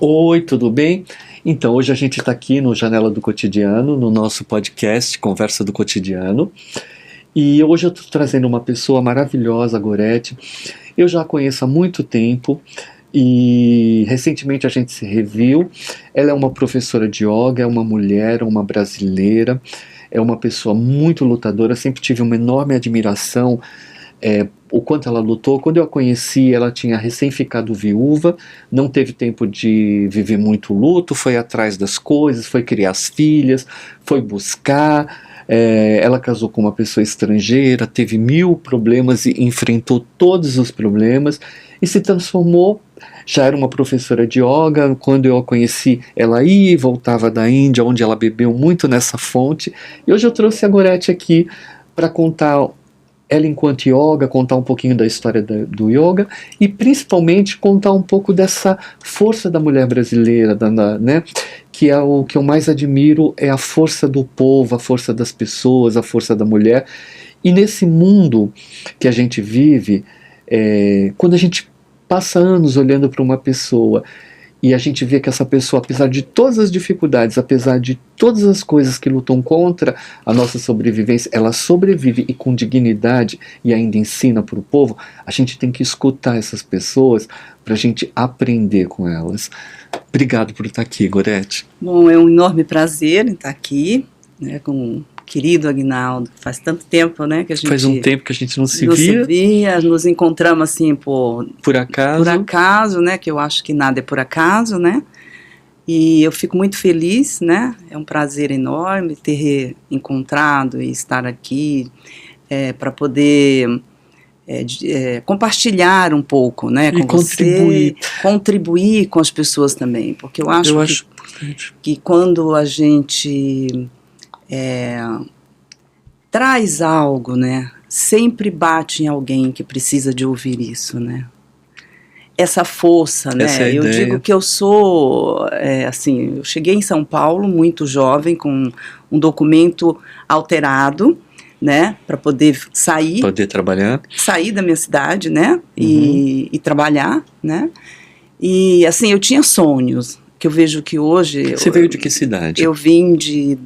Oi, tudo bem? Então, hoje a gente está aqui no Janela do Cotidiano, no nosso podcast Conversa do Cotidiano. E hoje eu estou trazendo uma pessoa maravilhosa, a Gorete. Eu já a conheço há muito tempo e recentemente a gente se reviu. Ela é uma professora de yoga, é uma mulher, uma brasileira, é uma pessoa muito lutadora. Sempre tive uma enorme admiração o quanto ela lutou. Quando eu a conheci, ela tinha recém ficado viúva, não teve tempo de viver muito luto, foi atrás das coisas, foi criar as filhas, foi buscar. Ela casou com uma pessoa estrangeira, teve 1000 problemas e enfrentou todos os problemas e se transformou. Já era uma professora de yoga. Quando eu a conheci, ela ia e voltava da Índia, onde ela bebeu muito nessa fonte. E hoje eu trouxe a Gorete aqui para contar ela enquanto yoga, contar um pouquinho da história do yoga e principalmente contar um pouco dessa força da mulher brasileira, né? Que é o que eu mais admiro, é a força do povo, a força das pessoas, a força da mulher. E nesse mundo que a gente vive, quando a gente passa anos olhando para uma pessoa e a gente vê que essa pessoa, apesar de todas as dificuldades, apesar de todas as coisas que lutam contra a nossa sobrevivência, ela sobrevive e com dignidade e ainda ensina para o povo. A gente tem que escutar essas pessoas para a gente aprender com elas. Obrigado por estar aqui, Gorete. Bom, é um enorme prazer em estar aqui, né, com o querido Aguinaldo. Faz tanto tempo, né, que a gente... Faz um tempo que a gente não se via. Nos encontramos assim por acaso, né, que eu acho que nada é por acaso, né, e eu fico muito feliz, né, é um prazer enorme ter encontrado e estar aqui para poder compartilhar um pouco, né, com você, contribuir com as pessoas também, porque eu acho que quando a gente traz algo, né, sempre bate em alguém que precisa de ouvir isso, né, essa força, né, eu digo que eu sou, assim, eu cheguei em São Paulo muito jovem, com um documento alterado, né, para poder sair da minha cidade, né, e trabalhar, né, e assim, eu tinha sonhos, que eu vejo que hoje... Você veio de que cidade? Eu vim de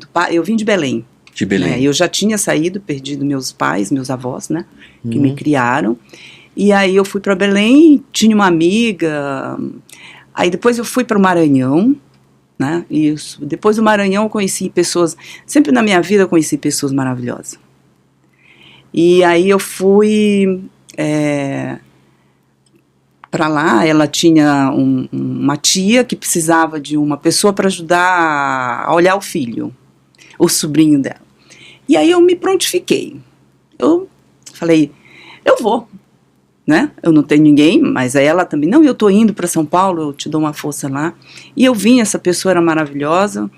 Belém. De Belém. Eu já tinha perdido meus pais, meus avós, né, que me criaram, e aí eu fui para Belém, tinha uma amiga, aí depois eu fui para o Maranhão, né, isso, depois do Maranhão eu conheci pessoas, sempre na minha vida eu conheci pessoas maravilhosas, e aí eu fui para lá. Ela tinha uma tia que precisava de uma pessoa para ajudar a olhar o filho, o sobrinho dela. E aí eu me prontifiquei. Eu falei, eu vou, né? Eu não tenho ninguém, mas aí ela também, não, eu tô indo para São Paulo, eu te dou uma força lá. E eu vim, essa pessoa era maravilhosa,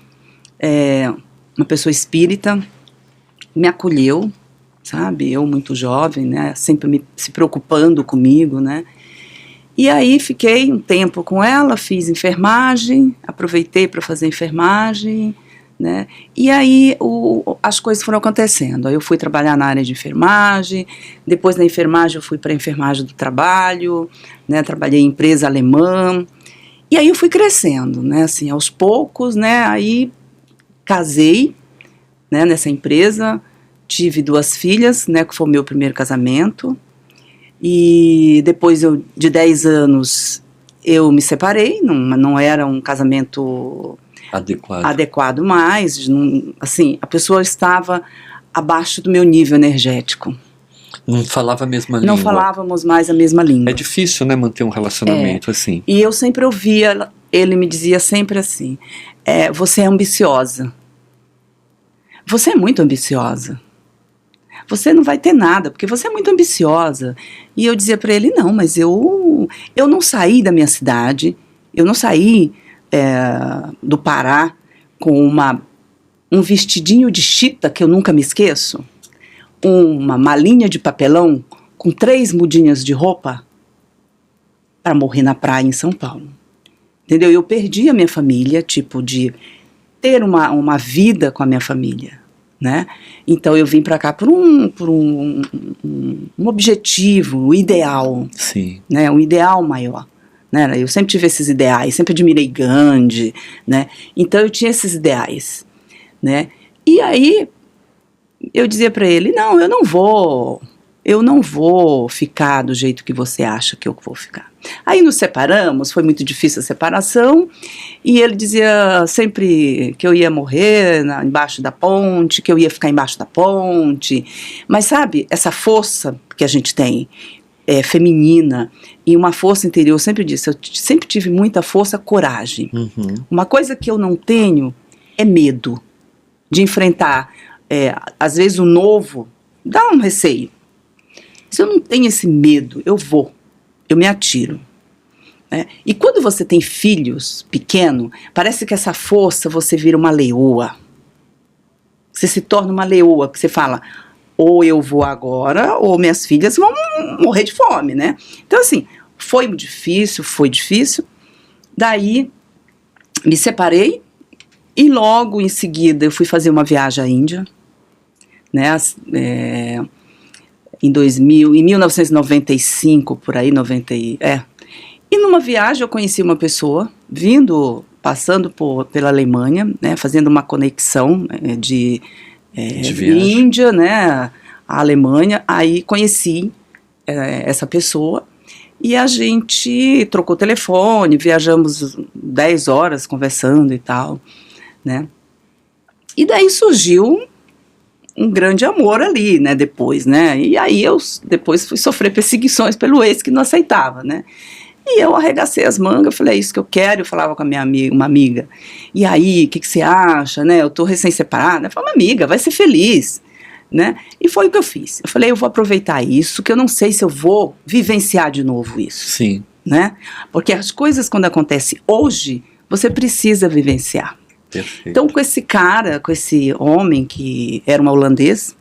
uma pessoa espírita, me acolheu, sabe? Eu muito jovem, né? Sempre se preocupando comigo, né? E aí fiquei um tempo com ela, fiz enfermagem, aproveitei para fazer enfermagem, né? E aí as coisas foram acontecendo. Aí eu fui trabalhar na área de enfermagem, depois da enfermagem eu fui para a enfermagem do trabalho, né? Trabalhei em empresa alemã, e aí eu fui crescendo, né? Assim, aos poucos, né? Aí casei, né? Nessa empresa, tive 2 filhas, né? Que foi o meu primeiro casamento. E depois de 10 anos eu me separei, não era um casamento adequado mais, assim, a pessoa estava abaixo do meu nível energético. Não falava a mesma língua. Não falávamos mais a mesma língua. É difícil, né, manter um relacionamento assim. E eu sempre ouvia, ele me dizia sempre assim, você é ambiciosa. Você é muito ambiciosa. Você não vai ter nada, porque você é muito ambiciosa. E eu dizia para ele, não, mas eu não saí da minha cidade, eu não saí do Pará com um vestidinho de chita, que eu nunca me esqueço, uma malinha de papelão com 3 mudinhas de roupa para morrer na praia em São Paulo. Entendeu? Eu perdi a minha família, tipo, de ter uma vida com a minha família. Né? Então eu vim para cá por um objetivo, um ideal, sim, né? Um ideal maior, né? Eu sempre tive esses ideais, sempre admirei Gandhi, né? Então eu tinha esses ideais, né? E aí eu dizia para ele, não, eu não vou ficar do jeito que você acha que eu vou ficar. Aí nos separamos, foi muito difícil a separação, e ele dizia sempre que eu ia morrer embaixo da ponte, que eu ia ficar embaixo da ponte, mas sabe, essa força que a gente tem, feminina, e uma força interior, eu sempre disse, eu sempre tive muita força, coragem. Uma coisa que eu não tenho é medo de enfrentar, às vezes o novo, dá um receio. Se eu não tenho esse medo, eu me atiro. Né? E quando você tem filhos pequenos, parece que essa força você vira uma leoa. Você se torna uma leoa, que você fala, ou eu vou agora, ou minhas filhas vão morrer de fome, né? Então assim, foi difícil. Daí, me separei, e logo em seguida eu fui fazer uma viagem à Índia, né? Em 1995, por aí, E numa viagem eu conheci uma pessoa, passando pela Alemanha, né, fazendo uma conexão de Índia, né, a Alemanha. Aí conheci essa pessoa e a gente trocou telefone, viajamos 10 horas conversando e tal, né. E daí surgiu um grande amor ali, né, depois, né, e aí eu depois fui sofrer perseguições pelo ex que não aceitava, né, e eu arregacei as mangas, falei, é isso que eu quero, eu falava com a uma amiga, e aí, o que você acha, né, eu tô recém-separada, eu falei, amiga, vai ser feliz, né, e foi o que eu fiz, eu falei, eu vou aproveitar isso, que eu não sei se eu vou vivenciar de novo isso, Sim. Né, porque as coisas quando acontecem hoje, você precisa vivenciar. Perfeito. Então, com esse homem que era um holandês,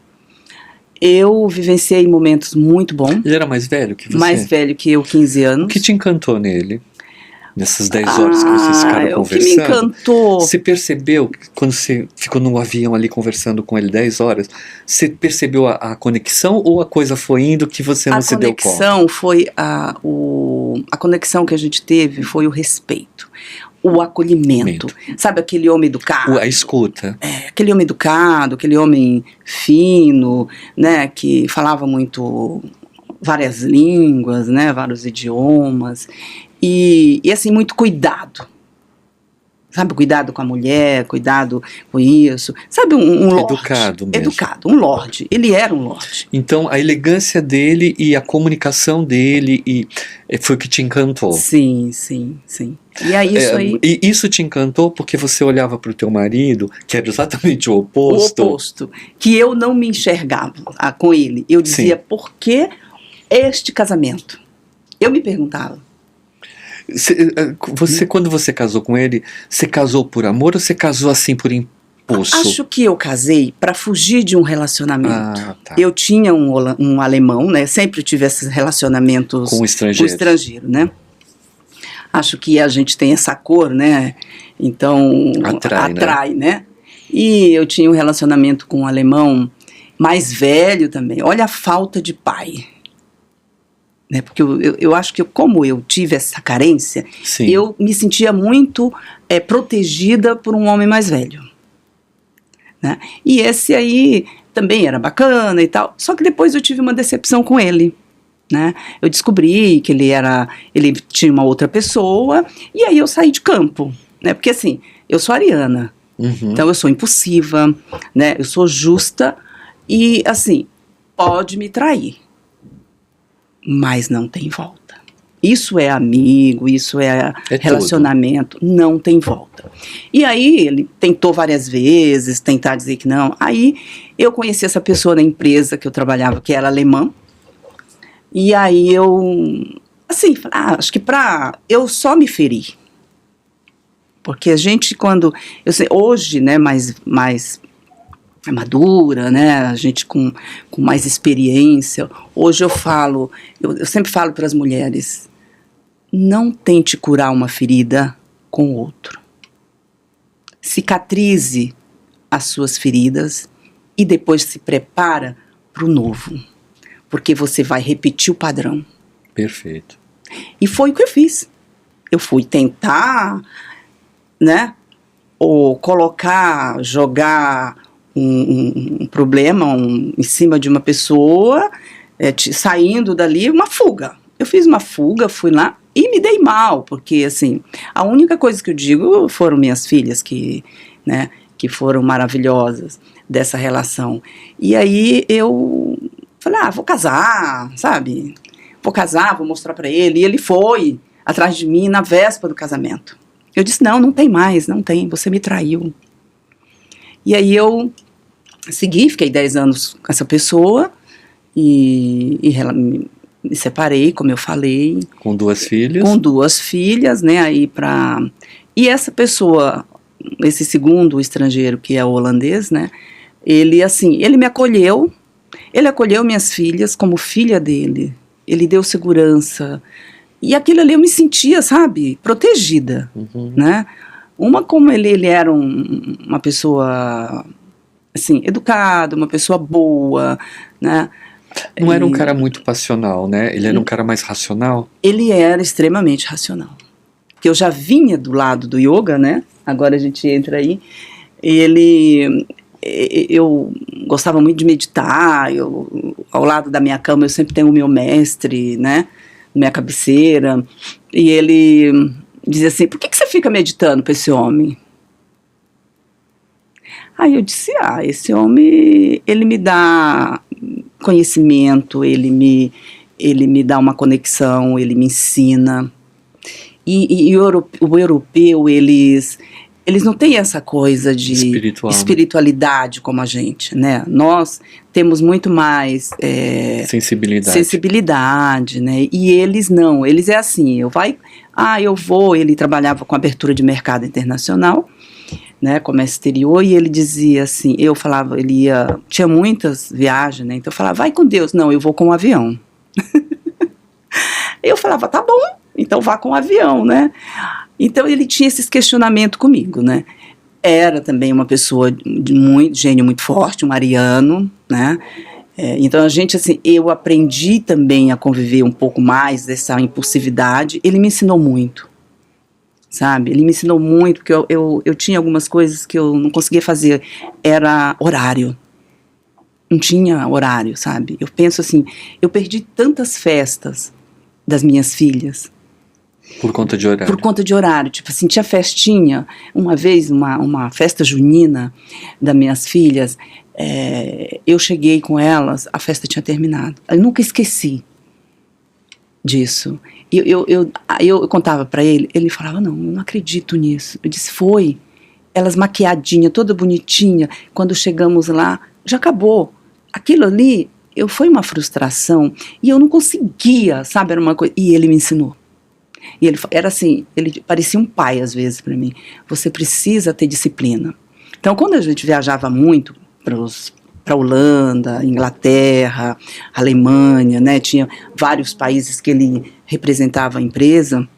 eu vivenciei momentos muito bons. Ele era mais velho que você? Mais velho que eu, 15 anos. O que te encantou nele? Nessas 10 horas que vocês ficaram conversando? O que me encantou... Você percebeu, quando você ficou no avião ali conversando com ele 10 horas, você percebeu a conexão ou a coisa foi indo que você não se deu conta? A conexão que a gente teve foi o respeito. O acolhimento, sabe, aquele homem educado. A escuta. Aquele homem educado, aquele homem fino, né, que falava várias línguas, né, vários idiomas, e assim, muito cuidado. Sabe, cuidado com a mulher, cuidado com isso. Sabe, um lorde. Educado mesmo. Educado, um lorde. Ele era um lorde. Então, a elegância dele e a comunicação dele foi o que te encantou. Sim. E aí E isso te encantou porque você olhava para o teu marido, que era exatamente o oposto. O oposto. Que eu não me enxergava com ele. Eu dizia, por que este casamento? Eu me perguntava. Quando você casou com ele, você casou por amor ou você casou assim por impulso? Acho que eu casei para fugir de um relacionamento. Tá. Eu tinha um alemão, né? Sempre tive esses relacionamentos com estrangeiro, né? Acho que a gente tem essa cor, né? Então atrai, né? E eu tinha um relacionamento com um alemão mais velho também. Olha a falta de pai. Né, porque eu acho que como eu tive essa carência, Sim. Eu me sentia muito protegida por um homem mais velho. Né? E esse aí também era bacana e tal, só que depois eu tive uma decepção com ele. Né? Eu descobri que ele tinha uma outra pessoa, e aí eu saí de campo. Né? Porque assim, eu sou ariana, então eu sou impulsiva, né? Eu sou justa, e assim, pode me trair. Mas não tem volta. Isso é amigo, isso é relacionamento, tudo. Não tem volta. E aí ele tentou várias vezes, tentar dizer que não. Aí eu conheci essa pessoa na empresa que eu trabalhava, que era alemã. E aí eu, assim, acho que eu só me feri. Porque a gente hoje, né, mais madura, né, a gente com mais experiência, hoje eu sempre falo para as mulheres, não tente curar uma ferida com outro. Cicatrize as suas feridas e depois se prepara para o novo, porque você vai repetir o padrão. Perfeito. E foi o que eu fiz. eu fui tentar, né, ou jogar um problema em cima de uma pessoa, saindo dali, uma fuga. Eu fiz uma fuga, fui lá e me dei mal, porque, assim, a única coisa que eu digo foram minhas filhas que, né, que foram maravilhosas dessa relação. E aí eu falei, vou casar, sabe? Vou casar, vou mostrar pra ele. E ele foi atrás de mim na véspera do casamento. Eu disse, não tem mais, não tem, você me traiu. E aí eu segui, fiquei 10 anos com essa pessoa e me separei, como eu falei. Com 2 filhas? Com 2 filhas, né, E essa pessoa, esse segundo estrangeiro, que é o holandês, né, ele me acolheu, ele acolheu minhas filhas como filha dele, ele deu segurança, e aquilo ali eu me sentia, sabe, protegida, né, como ele era uma pessoa, assim, educada, uma pessoa boa, né. Não era um cara muito passional, né, ele era um cara mais racional? Ele era extremamente racional, porque eu já vinha do lado do yoga, né, agora a gente entra aí, eu gostava muito de meditar, ao lado da minha cama eu sempre tenho o meu mestre, né, minha cabeceira, e ele dizia assim, por que você fica meditando para esse homem? Aí eu disse, esse homem, ele me dá conhecimento, ele me dá uma conexão, ele me ensina, e o europeu, eles não têm essa coisa de espiritualidade como a gente, né? Nós temos muito mais sensibilidade, né? E eles não, eles é assim, ele trabalhava com abertura de mercado internacional, né, comércio exterior, e ele dizia assim, eu falava, tinha muitas viagens, né? Então eu falava, vai com Deus, não, eu vou com um avião. Eu falava, tá bom, então vá com o avião, né? Então ele tinha esses questionamentos comigo, né? Era também uma pessoa de gênio muito forte, um ariano, né? Então a gente, assim, eu aprendi também a conviver um pouco mais dessa impulsividade. Ele me ensinou muito, sabe? Ele me ensinou muito, porque eu tinha algumas coisas que eu não conseguia fazer, era horário. Não tinha horário, sabe? Eu penso assim, eu perdi tantas festas das minhas filhas. Por conta de horário? Por conta de horário. Tipo assim, tinha festinha, uma vez, uma festa junina das minhas filhas, eu cheguei com elas, a festa tinha terminado. Eu nunca esqueci disso. Eu contava pra ele, ele falava, não, eu não acredito nisso. Eu disse, foi. Elas maquiadinha, toda bonitinha, quando chegamos lá, já acabou. Aquilo ali, foi uma frustração, e eu não conseguia, sabe, era uma coisa, e ele me ensinou. E ele era assim, ele parecia um pai às vezes para mim. Você precisa ter disciplina. Então, quando a gente viajava muito para Holanda, Inglaterra, Alemanha, né, tinha vários países que ele representava a empresa.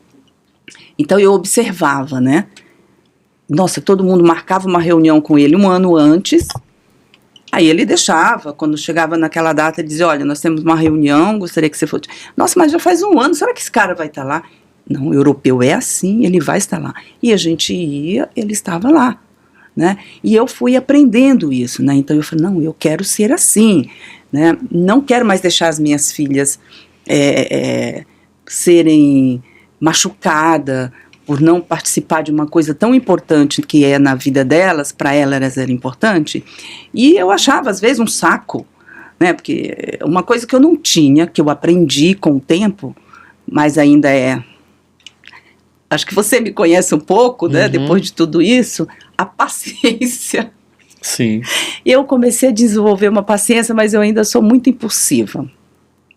Então eu observava, né? Nossa, todo mundo marcava uma reunião com ele um ano antes. Aí ele deixava, quando chegava naquela data, ele dizia, olha, nós temos uma reunião, gostaria que você fosse. Nossa, mas já faz um ano, será que esse cara vai estar lá? Não, o europeu é assim, ele vai estar lá. E a gente ia, ele estava lá, né? E eu fui aprendendo isso, né? Então eu falei, não, eu quero ser assim, né? Não quero mais deixar as minhas filhas serem machucadas por não participar de uma coisa tão importante que é na vida delas, para elas era importante. E eu achava, às vezes, um saco, né? Porque uma coisa que eu não tinha, que eu aprendi com o tempo, mas ainda acho que você me conhece um pouco, né? Depois de tudo isso, a paciência. Sim. Eu comecei a desenvolver uma paciência, mas eu ainda sou muito impulsiva.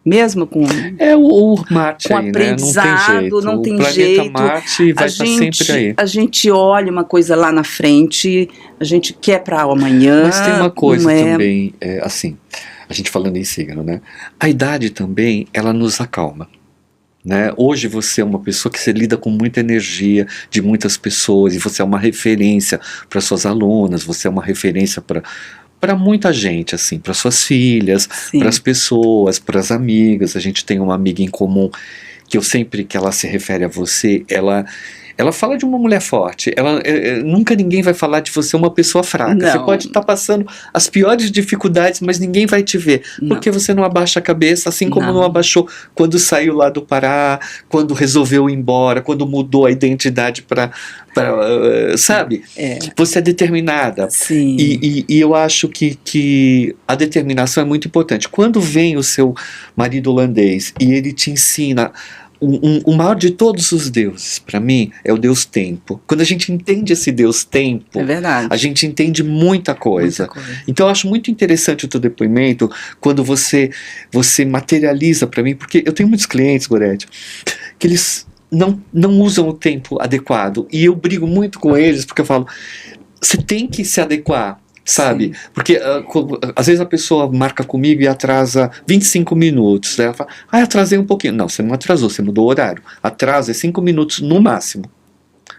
Mesmo com o Marte com aí, aprendizado, né? Não tem jeito. O planeta Marte vai estar sempre aí. A gente olha uma coisa lá na frente, a gente quer para amanhã. Mas tem uma coisa também, assim, a gente falando em signo, né? A idade também, ela nos acalma. Né? Hoje você é uma pessoa que você lida com muita energia de muitas pessoas, e você é uma referência para suas alunas, você é uma referência para muita gente, assim, para suas filhas, para as pessoas, para as amigas. A gente tem uma amiga em comum que eu sempre que ela se refere a você, ela fala de uma mulher forte. Nunca ninguém vai falar de você uma pessoa fraca. Não. Você pode estar passando as piores dificuldades, mas ninguém vai te ver. Não. Porque você não abaixa a cabeça, assim como Não. não abaixou quando saiu lá do Pará, quando resolveu ir embora, quando mudou a identidade para sabe? Você é determinada. Sim. E eu acho que a determinação é muito importante. Quando vem o seu marido holandês e ele te ensina... O maior de todos os deuses, para mim, é o Deus Tempo. Quando a gente entende esse Deus Tempo, É verdade. a gente entende muita coisa. Então eu acho muito interessante o teu depoimento quando você materializa para mim, porque eu tenho muitos clientes, Gorete, que eles não usam o tempo adequado. E eu brigo muito com eles, porque eu falo, você tem que se adequar. Sabe? Sim. Porque às vezes a pessoa marca comigo e atrasa 25 minutos. Né? Ela fala, atrasei um pouquinho. Não, você não atrasou, você mudou o horário. Atrasa 5 minutos no máximo.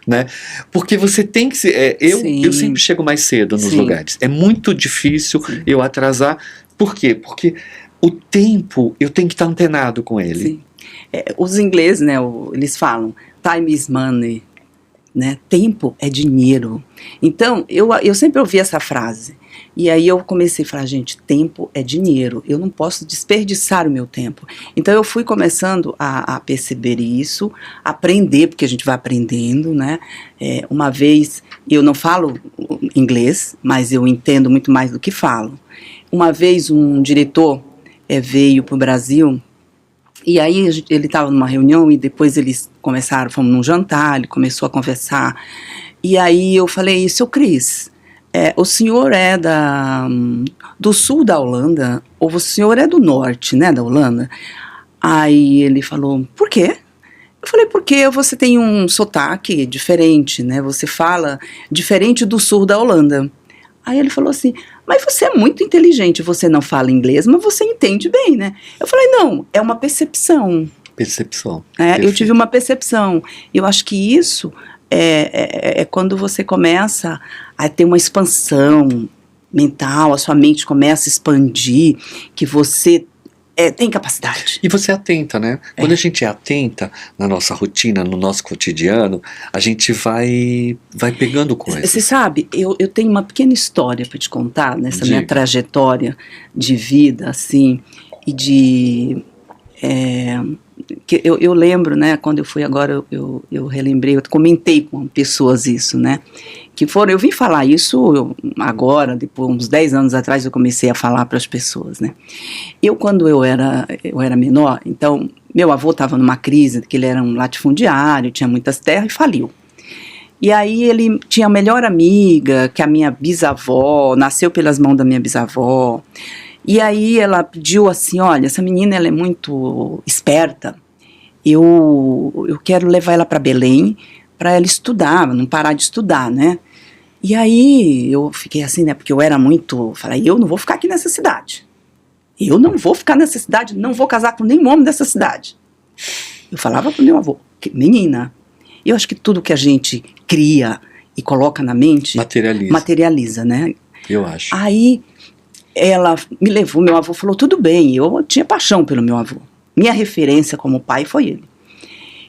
Né? Porque você tem que ser. Eu sempre chego mais cedo nos lugares. É muito difícil eu atrasar. Por quê? Porque o tempo, eu tenho que estar antenado com ele. Sim. Os ingleses, né, eles falam, time is money. Né? Tempo é dinheiro. Então, eu sempre ouvi essa frase. E aí eu comecei a falar, gente, tempo é dinheiro. Eu não posso desperdiçar o meu tempo. Então eu fui começando a perceber isso, aprender, porque a gente vai aprendendo, né? Uma vez, eu não falo inglês, mas eu entendo muito mais do que falo. Uma vez um diretor veio para o Brasil. E aí ele estava numa reunião e depois eles fomos num jantar, ele começou a conversar. E aí eu falei, seu Cris, o senhor é do sul da Holanda ou o senhor é do norte, né, da Holanda? Aí ele falou, por quê? Eu falei, porque você tem um sotaque diferente, né, você fala diferente do sul da Holanda. Aí ele falou assim, mas você é muito inteligente, você não fala inglês, mas você entende bem, né? Eu falei, não, é uma percepção. Percepção. Eu tive uma percepção. Eu acho que isso é quando você começa a ter uma expansão mental, a sua mente começa a expandir, que você tem capacidade. E você é atenta, né? Quando a gente é atenta na nossa rotina, no nosso cotidiano, a gente vai pegando coisas. Você sabe, eu tenho uma pequena história para te contar nessa minha trajetória de vida, assim, e de... que eu lembro, né, quando eu fui agora, eu relembrei, eu comentei com pessoas isso, né, que eu vim falar isso agora, depois, uns 10 anos atrás, eu comecei a falar para as pessoas, né. Quando eu era menor, então, meu avô estava numa crise, que ele era um latifundiário, tinha muitas terras e faliu. E aí ele tinha a melhor amiga, que a minha bisavó, nasceu pelas mãos da minha bisavó. E aí ela pediu assim, olha, essa menina ela é muito esperta, eu quero levar ela para Belém para ela estudar, não parar de estudar, né? E aí eu fiquei assim, né, porque eu era muito, falei, eu não vou ficar aqui nessa cidade. Eu não vou ficar nessa cidade, não vou casar com nenhum homem dessa cidade. Eu falava pro meu avô, menina, eu acho que tudo que a gente cria e coloca na mente materializa, né? Eu acho. Aí ela me levou, meu avô falou, tudo bem, eu tinha paixão pelo meu avô. Minha referência como pai foi ele.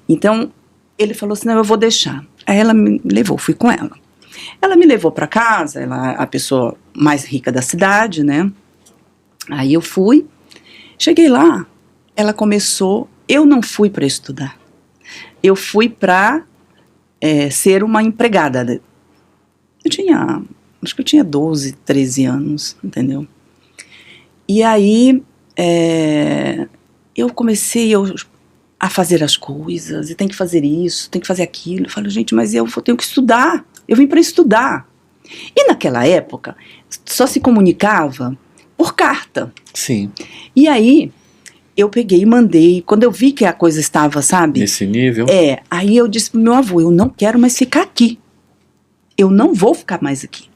Então, ele falou assim, não, eu vou deixar. Aí ela me levou, fui com ela. Ela me levou para casa, ela é a pessoa mais rica da cidade, né? Aí eu fui, cheguei lá, ela começou, eu não fui para estudar. Eu fui para ser uma empregada. Acho que eu tinha 12, 13 anos, entendeu? E aí, eu comecei a fazer as coisas, e tem que fazer isso, tem que fazer aquilo. Eu falo, gente, mas eu tenho que estudar, eu vim para estudar. E naquela época, só se comunicava por carta. Sim. E aí, eu peguei e mandei, quando eu vi que a coisa estava, sabe? Nesse nível. Aí eu disse pro meu avô, eu não quero mais ficar aqui. Eu não vou ficar mais aqui.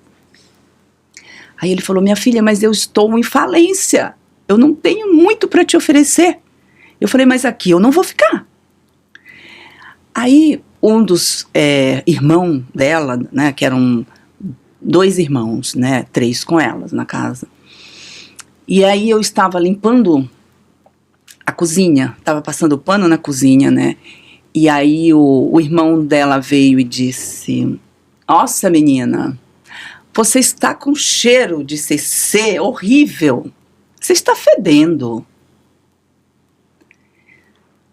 Aí ele falou, minha filha, mas eu estou em falência. Eu não tenho muito para te oferecer. Eu falei, mas aqui eu não vou ficar. Aí um dos irmãos dela, né, que eram 2 irmãos, né, 3 com elas na casa. E aí eu estava limpando a cozinha, estava passando pano na cozinha, né? E aí o irmão dela veio e disse: nossa, menina, você está com cheiro de CC horrível. Você está fedendo.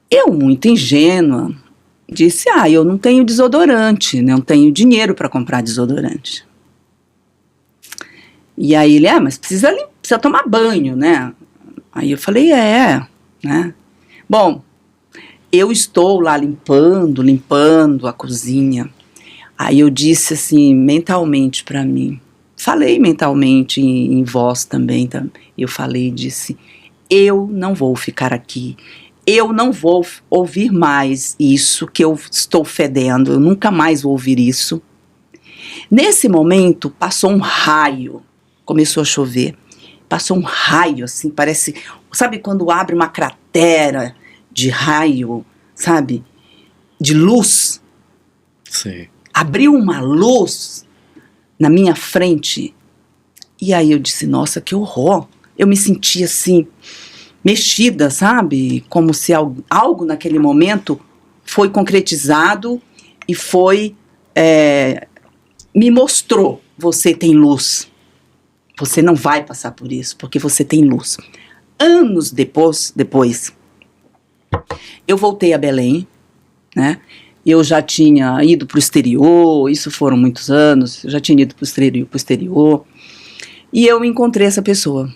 Eu, muito ingênua, disse: eu não tenho desodorante, não tenho dinheiro para comprar desodorante. E aí ele: mas precisa tomar banho, né? Aí eu falei: né? Bom, eu estou lá limpando a cozinha. Aí eu disse assim, mentalmente para mim, falei mentalmente em voz também, eu falei e disse: eu não vou ficar aqui, eu não vou ouvir mais isso que eu estou fedendo, eu nunca mais vou ouvir isso. Nesse momento passou um raio, começou a chover, passou um raio assim, parece, sabe quando abre uma cratera de raio, sabe, de luz? Sim. Abriu uma luz na minha frente, e aí eu disse: nossa, que horror. Eu me senti assim, mexida, sabe? Como se algo naquele momento foi concretizado e foi, me mostrou: você tem luz. Você não vai passar por isso, porque você tem luz. Anos depois, eu voltei a Belém, né? Eu já tinha ido para o exterior, isso foram muitos anos, eu já tinha ido para o exterior, e eu encontrei essa pessoa,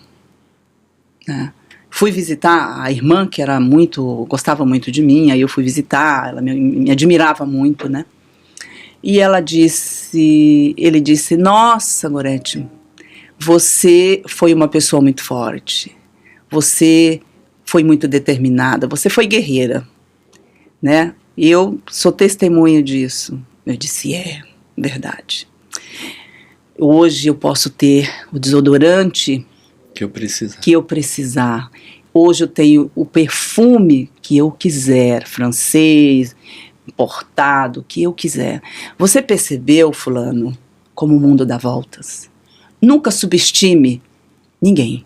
né? Fui visitar a irmã, que gostava muito de mim, aí eu fui visitar, ela me admirava muito, né? E ele disse: nossa, Gorete, você foi uma pessoa muito forte, você foi muito determinada, você foi guerreira, né? E eu sou testemunha disso. Eu disse: verdade. Hoje eu posso ter o desodorante que eu precisar. Hoje eu tenho o perfume que eu quiser, francês, importado, que eu quiser. Você percebeu, fulano, como o mundo dá voltas? Nunca subestime ninguém.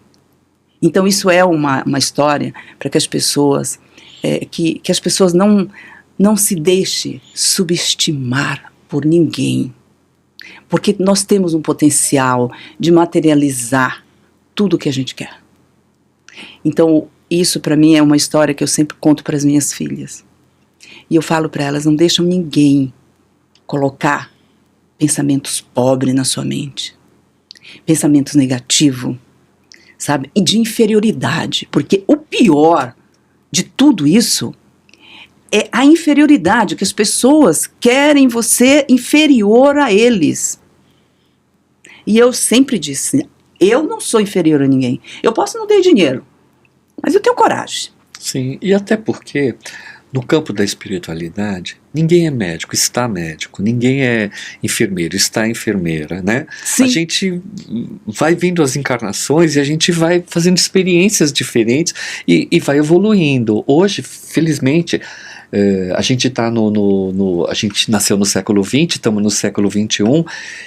Então isso é uma história para que as pessoas, que as pessoas não se deixem subestimar por ninguém, porque nós temos um potencial de materializar tudo o que a gente quer. Então, isso para mim é uma história que eu sempre conto para as minhas filhas. E eu falo para elas: não deixam ninguém colocar pensamentos pobres na sua mente, pensamentos negativos, sabe? E de inferioridade, porque o pior de tudo isso é a inferioridade, que as pessoas querem você inferior a eles. E eu sempre disse: eu não sou inferior a ninguém. Eu posso não ter dinheiro, mas eu tenho coragem. Sim, e até porque no campo da espiritualidade, ninguém é médico, está médico, ninguém é enfermeiro, está enfermeira, né? Sim. A gente vai vindo as encarnações e a gente vai fazendo experiências diferentes e vai evoluindo. Hoje, felizmente, a gente tá a gente nasceu no século XX, estamos no século XXI,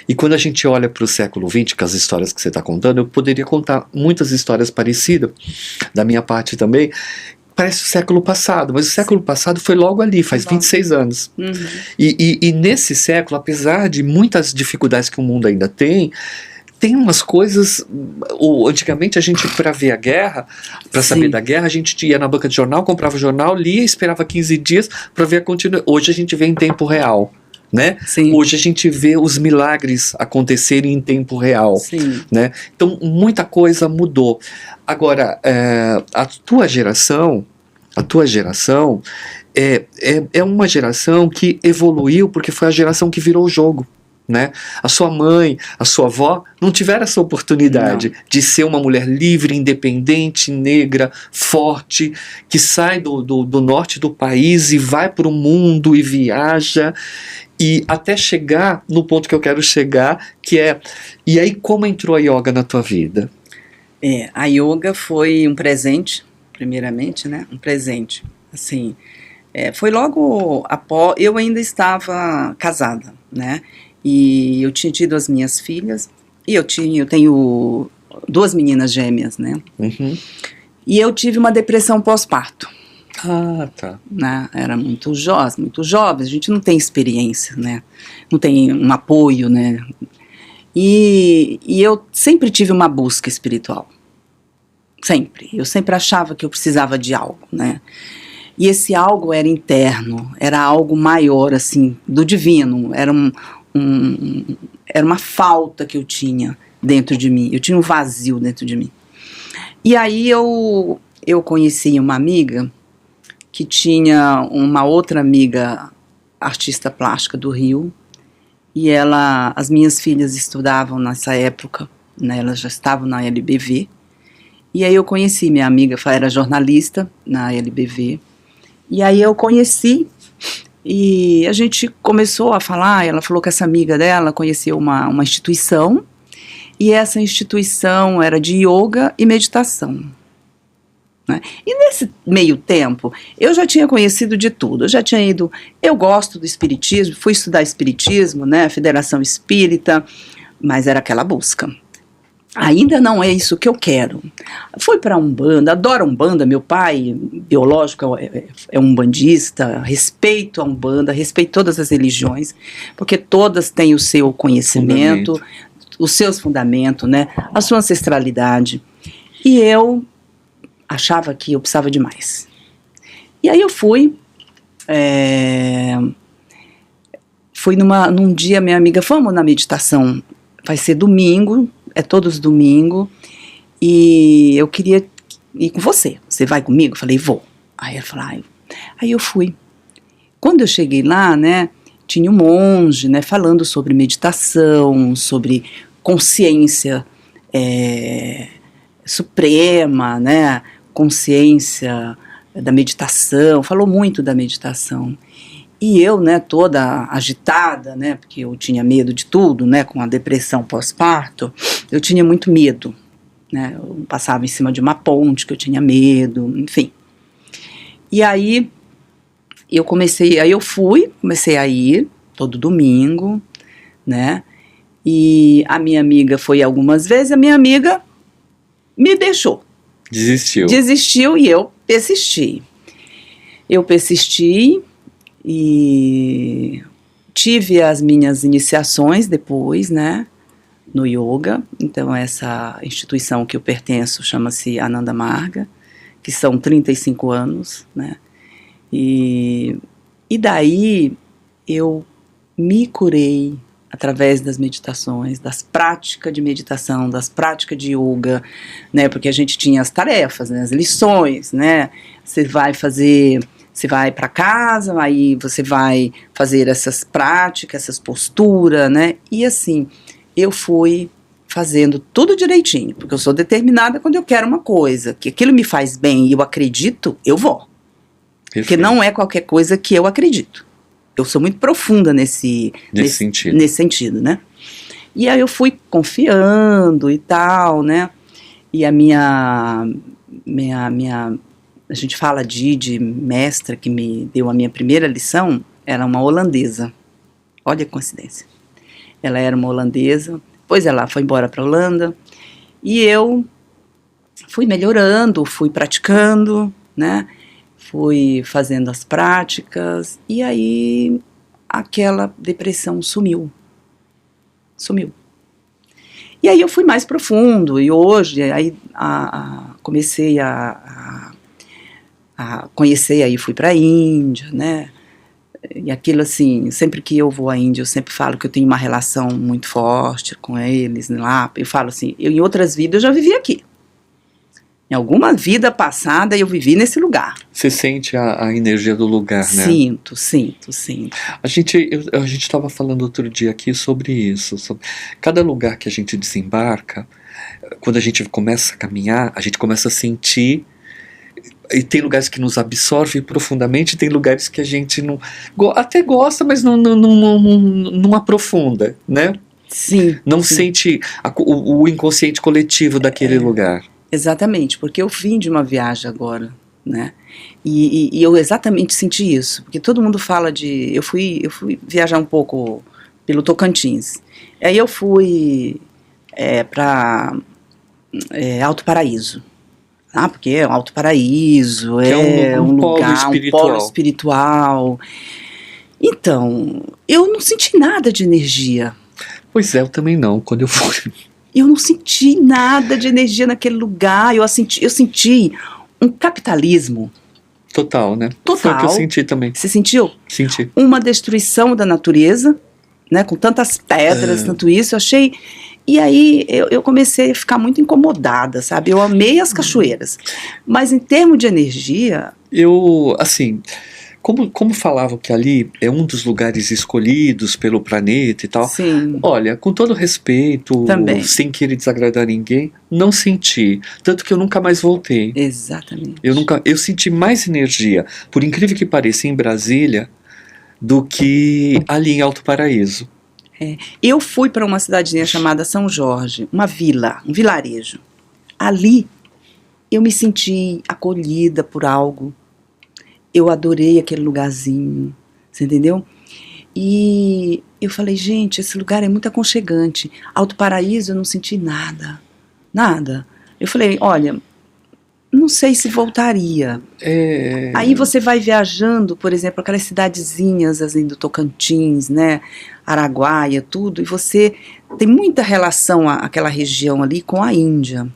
e quando a gente olha para o século XX, com as histórias que você está contando, eu poderia contar muitas histórias parecidas, da minha parte também. Parece o século passado, mas o século passado foi logo ali, faz 26 anos. Uhum. E nesse século, apesar de muitas dificuldades que o mundo ainda tem umas coisas. Antigamente a gente, para ver a guerra, para saber da guerra, a gente ia na banca de jornal, comprava o jornal, lia, esperava 15 dias para ver a continuação. Hoje a gente vê em tempo real, né? Sim. Hoje a gente vê os milagres acontecerem em tempo real. Sim. Né? Então muita coisa mudou. Agora, a tua geração é uma geração que evoluiu porque foi a geração que virou o jogo. Né? A sua mãe, a sua avó não tiveram essa oportunidade de ser uma mulher livre, independente, negra, forte, que sai do norte do país e vai para o mundo e viaja, e até chegar no ponto que eu quero chegar, que é: e aí como entrou a yoga na tua vida? A yoga foi um presente, primeiramente, né? Um presente, assim, foi logo após, eu ainda estava casada, né? E eu tinha tido as minhas filhas, e eu tenho 2 meninas gêmeas, né? Uhum. E eu tive uma depressão pós-parto, Ah, tá. né? Era muito jovem, a gente não tem experiência, né? Não tem um apoio, né? E eu sempre tive uma busca espiritual. Sempre. Eu sempre achava que eu precisava de algo, né? E esse algo era interno, era algo maior, assim, do divino. Era uma falta que eu tinha dentro de mim. Eu tinha um vazio dentro de mim. E aí eu conheci uma amiga que tinha uma outra amiga artista plástica do Rio. E as minhas filhas estudavam nessa época, né? Elas já estavam na LBV. E aí eu conheci minha amiga, era jornalista na LBV. E aí eu conheci e a gente começou a falar, ela falou que essa amiga dela conheceu uma instituição, e essa instituição era de yoga e meditação. Né? E nesse meio tempo, eu já tinha conhecido de tudo, eu gosto do espiritismo, fui estudar espiritismo, né, Federação Espírita, mas era aquela busca. Ainda não é isso que eu quero. Fui para Umbanda, adoro Umbanda, meu pai biológico é umbandista, respeito a Umbanda, respeito todas as religiões, porque todas têm o seu conhecimento, os seus fundamentos, né, a sua ancestralidade. E eu achava que eu precisava de mais. E aí eu fui num dia, minha amiga, vamos na meditação, vai ser domingo, é todos domingo, e eu queria ir com você. Você vai comigo? Eu falei, vou. Aí ela falou, aí eu fui. Quando eu cheguei lá, né, tinha um monge, né, falando sobre meditação, sobre consciência suprema, né, consciência da meditação, falou muito da meditação. E eu, né, toda agitada, né, porque eu tinha medo de tudo, né, com a depressão pós-parto, eu tinha muito medo, né, eu passava em cima de uma ponte que eu tinha medo, enfim. E aí comecei a ir todo domingo, né, e a minha amiga foi algumas vezes, a minha amiga me deixou. Desistiu e eu persisti. E tive as minhas iniciações depois, né, no yoga. Então essa instituição que eu pertenço chama-se Ananda Marga, que são 35 anos, né, e daí eu me curei através das meditações, das práticas de meditação, das práticas de yoga, né, porque a gente tinha as tarefas, né, as lições, né, você vai para casa, aí você vai fazer essas práticas, essas posturas, né? E assim, eu fui fazendo tudo direitinho, porque eu sou determinada quando eu quero uma coisa, que aquilo me faz bem e eu acredito, eu vou. Perfeito. Porque não é qualquer coisa que eu acredito. Eu sou muito profunda nesse sentido, né? E aí eu fui confiando e tal, né? E a a gente fala de mestra que me deu a minha primeira lição, era uma holandesa. Olha a coincidência. Ela era uma holandesa, depois ela foi embora para a Holanda, e eu fui melhorando, fui praticando, né? Fui fazendo as práticas, e aí aquela depressão sumiu. E aí eu fui mais profundo, e hoje aí comecei a conhecer, aí fui para a Índia, né, e aquilo assim, sempre que eu vou à Índia, eu sempre falo que eu tenho uma relação muito forte com eles, lá, eu falo assim, em outras vidas eu já vivi aqui, em alguma vida passada eu vivi nesse lugar. Você sente a energia do lugar, né? Sinto. A gente estava falando outro dia aqui sobre isso, sobre cada lugar que a gente desembarca, quando a gente começa a caminhar, a gente começa a sentir. E tem lugares que nos absorvem profundamente, tem lugares que a gente não até gosta, mas não aprofunda, né? Sim. Não sente o inconsciente coletivo daquele lugar. Exatamente, porque eu vim de uma viagem agora, né? E eu exatamente senti isso, porque todo mundo fala eu fui viajar um pouco pelo Tocantins. Aí eu fui para Alto Paraíso. Porque é um Alto Paraíso, Que é um polo lugar, espiritual. um polo espiritual. Então, eu não senti nada de energia. Pois é, eu também não, quando eu fui. Eu não senti nada de energia naquele lugar. Eu senti um capitalismo Total, né? total. Foi o que eu senti também. Você sentiu? Senti. Uma destruição da natureza, né? Com tantas pedras, tanto isso. Eu achei. E aí eu comecei a ficar muito incomodada, sabe? Eu amei as cachoeiras. Mas em termos de energia. Eu, assim, como falavam que ali é um dos lugares escolhidos pelo planeta e tal, Sim. olha, com todo respeito, Também. sem querer desagradar ninguém, não senti. Tanto que eu nunca mais voltei. Exatamente. Eu senti mais energia, por incrível que pareça, em Brasília, do que ali em Alto Paraíso. Eu fui para uma cidadezinha chamada São Jorge, uma vila, um vilarejo. Ali eu me senti acolhida por algo. Eu adorei aquele lugarzinho, você entendeu? E eu falei, gente, esse lugar é muito aconchegante. Alto Paraíso eu não senti nada, nada. Eu falei, olha, não sei se voltaria. Aí você vai viajando, por exemplo, aquelas cidadezinhas assim, do Tocantins, né, Araguaia, tudo, e você tem muita relação aquela região ali com a Índia,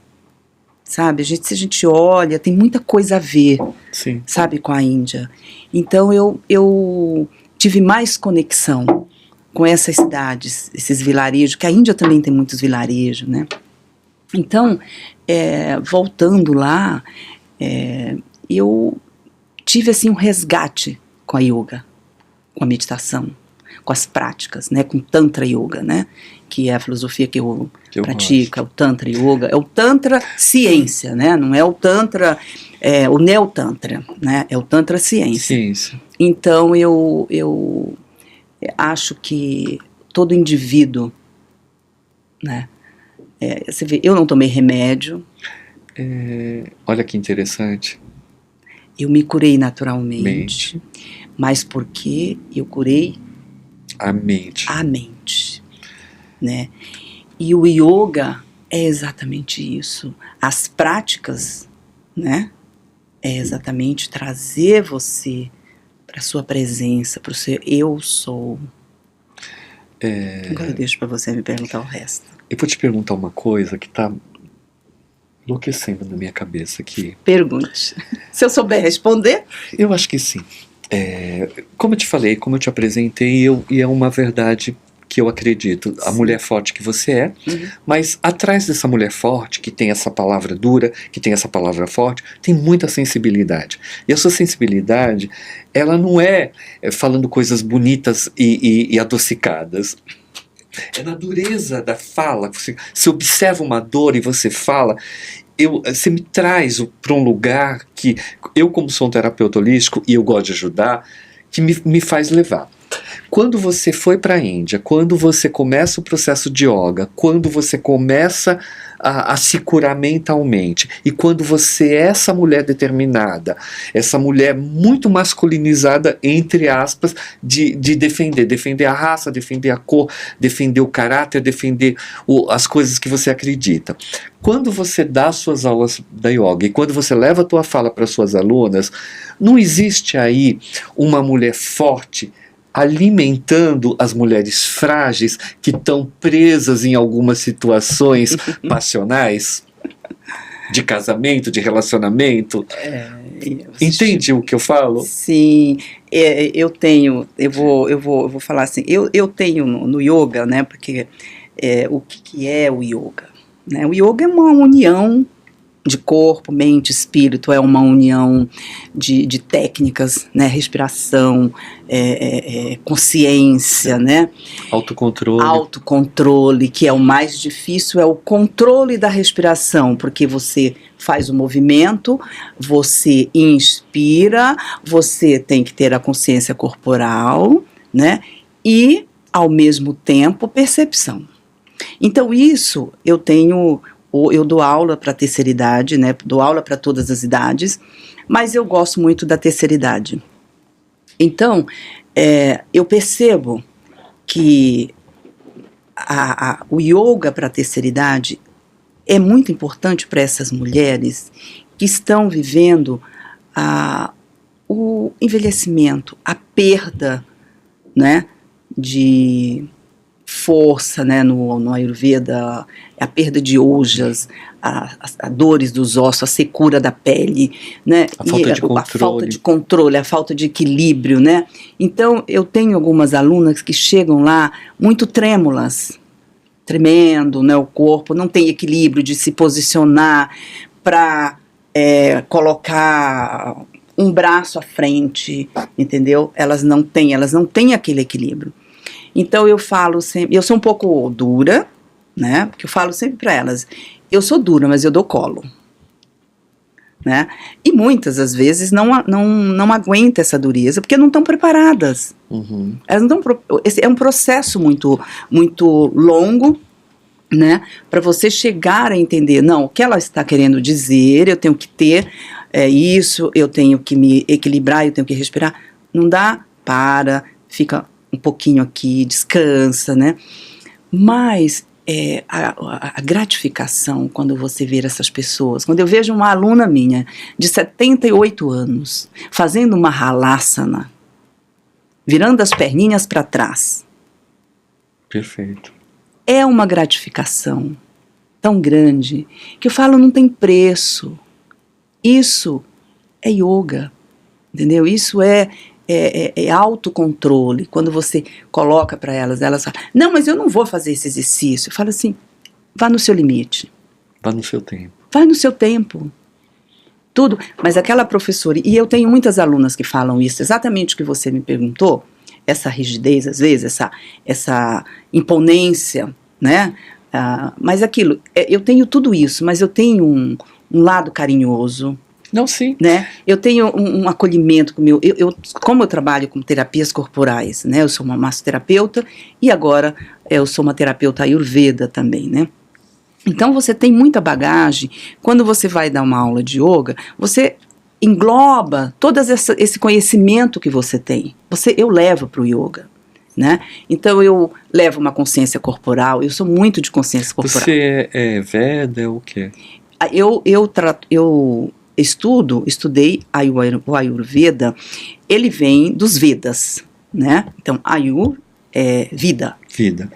sabe? Se a gente olha, tem muita coisa a ver, Sim. sabe, com a Índia. Então eu tive mais conexão com essas cidades, esses vilarejos, que a Índia também tem muitos vilarejos, né? Então, voltando lá, eu tive assim um resgate com a yoga, com a meditação, com as práticas, né, com Tantra Yoga, né, que é a filosofia que eu pratico, é o Tantra Yoga, é o Tantra ciência, né, não é o Tantra, o Neo-Tantra, né, é o Tantra ciência. Então eu acho que todo indivíduo, né, você vê, eu não tomei remédio. Olha que interessante. Eu me curei naturalmente, mas porque eu curei a mente, né? E o yoga é exatamente isso. As práticas, né? É exatamente trazer você para sua presença, para o seu eu sou. Agora eu deixo para você me perguntar o resto. Eu vou te perguntar uma coisa que tá enlouquecendo na minha cabeça aqui. Pergunte. Se eu souber responder. Eu acho que sim. Como eu te falei, como eu te apresentei, e é uma verdade que eu acredito. A mulher forte que você é, mas atrás dessa mulher forte, que tem essa palavra dura, que tem essa palavra forte, tem muita sensibilidade. E a sua sensibilidade, ela não é falando coisas bonitas e adocicadas. É na dureza da fala. Você observa uma dor e você fala. Você me traz para um lugar que eu, como sou um terapeuta holístico e eu gosto de ajudar, que me faz levar. Quando você foi para a Índia, quando você começa o processo de yoga, quando você começa a se curar mentalmente, e quando você é essa mulher determinada, essa mulher muito masculinizada, entre aspas, de defender a raça, defender a cor, defender o caráter, defender as coisas que você acredita. Quando você dá suas aulas da yoga e quando você leva a tua fala para suas alunas, não existe aí uma mulher forte alimentando as mulheres frágeis que estão presas em algumas situações passionais, de casamento, de relacionamento. Entende o que eu falo? Sim, eu vou falar assim, eu tenho no yoga, né, porque o que é o yoga? Né? O yoga é uma união de corpo, mente, espírito, é uma união de técnicas, né, respiração, consciência, né? Autocontrole, que é o mais difícil, é o controle da respiração, porque você faz o movimento, você inspira, você tem que ter a consciência corporal, né? E, ao mesmo tempo, percepção. Então, isso eu dou aula para a terceira idade, né? Dou aula para todas as idades, mas eu gosto muito da terceira idade. Então, eu percebo que o yoga para a terceira idade é muito importante para essas mulheres que estão vivendo o envelhecimento, a perda, né, de força, né, no Ayurveda, a perda de ojas, a dores dos ossos, a secura da pele, né, A falta de controle, a falta de equilíbrio, né. Então eu tenho algumas alunas que chegam lá muito trêmulas, tremendo, né, o corpo não tem equilíbrio de se posicionar para colocar um braço à frente, entendeu? Elas não têm aquele equilíbrio. Então eu falo sempre, eu sou um pouco dura, né? Porque eu falo sempre para elas, eu sou dura, mas eu dou colo, né? E muitas das vezes não aguentam essa dureza, porque não estão preparadas. Uhum. Elas não estão, é um processo muito, muito longo, né? Para você chegar a entender, não, o que ela está querendo dizer, eu tenho que ter isso, eu tenho que me equilibrar, eu tenho que respirar. Não dá, fica um pouquinho aqui, descansa, né? Mas a gratificação quando você vê essas pessoas, quando eu vejo uma aluna minha de 78 anos fazendo uma halasana, virando as perninhas para trás. Perfeito. É uma gratificação tão grande que eu falo, não tem preço. Isso é yoga, entendeu? Isso é autocontrole. Quando você coloca para elas falam, não, mas eu não vou fazer esse exercício. Eu falo assim, vá no seu limite. Vá no seu tempo. Vai no seu tempo. Tudo. Mas aquela professora, e eu tenho muitas alunas que falam isso, exatamente o que você me perguntou, essa rigidez, às vezes, essa imponência, né? Mas aquilo, eu tenho tudo isso, mas eu tenho um lado carinhoso. Não, sim. Né? Eu tenho um acolhimento com como eu trabalho com terapias corporais, né? Eu sou uma massoterapeuta e agora eu sou uma terapeuta ayurveda também, né? Então você tem muita bagagem. Quando você vai dar uma aula de yoga, você engloba todo esse conhecimento que você tem. Eu levo para o yoga, né? Então eu levo uma consciência corporal, eu sou muito de consciência corporal. Você é Veda, é o quê? Eu estudei o Ayurveda, ele vem dos Vedas, né? Então, Ayur é vida.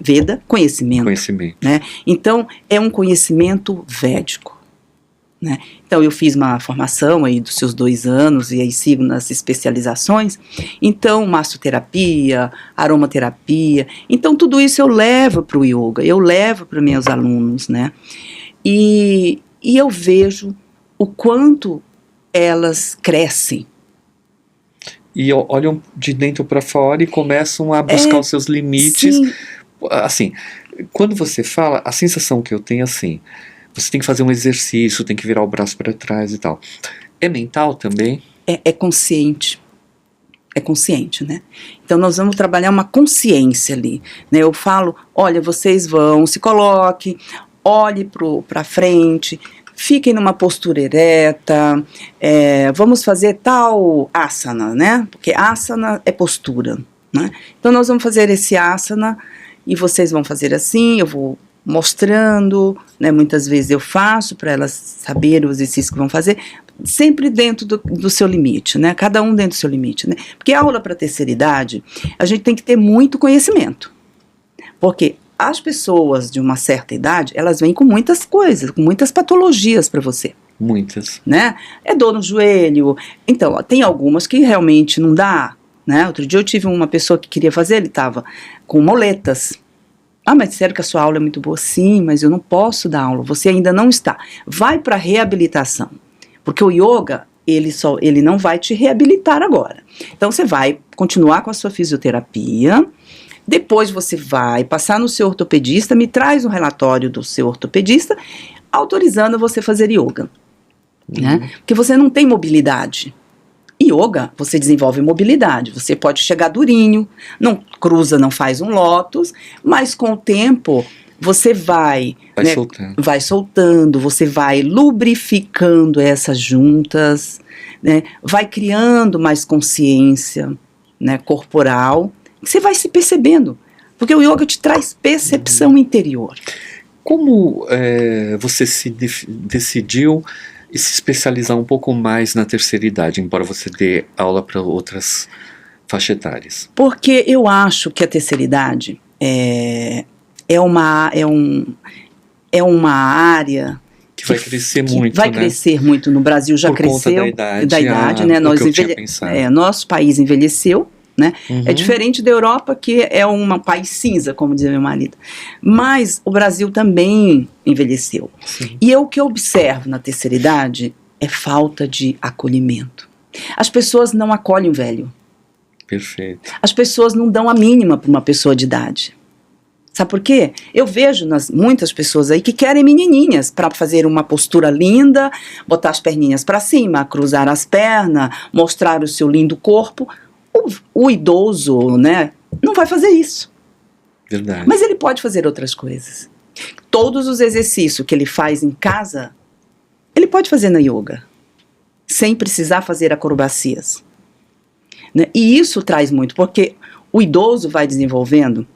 Veda, conhecimento. Né? Então, é um conhecimento védico. Né? Então, eu fiz uma formação aí dos seus 2 anos e aí sigo nas especializações. Então, massoterapia, aromaterapia. Então, tudo isso eu levo para o yoga, eu levo para meus alunos, né? E eu vejo o quanto elas crescem. E olham de dentro para fora e começam a buscar os seus limites. Sim. Assim, quando você fala, a sensação que eu tenho é assim, você tem que fazer um exercício, tem que virar o braço para trás e tal. É mental também? É consciente. É consciente, né? Então nós vamos trabalhar uma consciência ali, né? Eu falo, olha, vocês se coloquem, olhe para frente, fiquem numa postura ereta, vamos fazer tal asana, né? Porque asana é postura, né? Então nós vamos fazer esse asana e vocês vão fazer assim, eu vou mostrando, né? Muitas vezes eu faço para elas saberem os exercícios que vão fazer, sempre dentro do seu limite, né? Cada um dentro do seu limite, né? Porque a aula para terceira idade, a gente tem que ter muito conhecimento, porque as pessoas de uma certa idade, elas vêm com muitas coisas, com muitas patologias para você. Muitas. Né? É dor no joelho. Então, tem algumas que realmente não dá. Né? Outro dia eu tive uma pessoa que queria fazer, ele estava com moletas. Mas disseram que a sua aula é muito boa. Sim, mas eu não posso dar aula. Você ainda não está. Vai para reabilitação. Porque o yoga, ele não vai te reabilitar agora. Então, você vai continuar com a sua fisioterapia. Depois você vai passar no seu ortopedista, me traz um relatório do seu ortopedista, autorizando você a fazer yoga. Né? Porque você não tem mobilidade. Yoga, você desenvolve mobilidade. Você pode chegar durinho, não cruza, não faz um lótus, mas com o tempo você vai soltando, você vai lubrificando essas juntas, né? Vai criando mais consciência, né, corporal. Você vai se percebendo, porque o yoga te traz percepção interior. Como você se decidiu e se especializar um pouco mais na terceira idade, embora você dê aula para outras faixas etárias? Porque eu acho que a terceira idade é uma área Que vai crescer que muito, vai né? crescer muito no Brasil, já Por conta cresceu. da idade, né? o que eu tinha pensado. Nosso país envelheceu, né? Uhum. É diferente da Europa, que é um país cinza, como dizia meu marido. Mas o Brasil também envelheceu. Sim. E o que eu observo na terceira idade é falta de acolhimento. As pessoas não acolhem o velho. Perfeito. As pessoas não dão a mínima para uma pessoa de idade. Sabe por quê? Eu vejo muitas pessoas aí que querem menininhas para fazer uma postura linda, botar as perninhas para cima, cruzar as pernas, mostrar o seu lindo corpo. O idoso, né, não vai fazer isso. Verdade. Mas ele pode fazer outras coisas. Todos os exercícios que ele faz em casa, ele pode fazer na yoga, sem precisar fazer acrobacias. Né? E isso traz muito, porque o idoso vai desenvolvendo.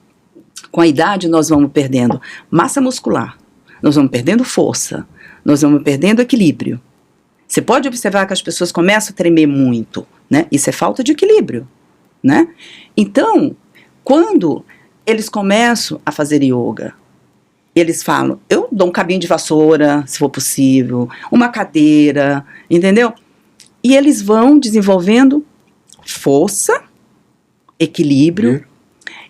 Com a idade, nós vamos perdendo massa muscular, nós vamos perdendo força, nós vamos perdendo equilíbrio. Você pode observar que as pessoas começam a tremer muito, né? Isso é falta de equilíbrio, né? Então, quando eles começam a fazer yoga, eles falam, eu dou um cabinho de vassoura, se for possível, uma cadeira, entendeu? E eles vão desenvolvendo força, equilíbrio.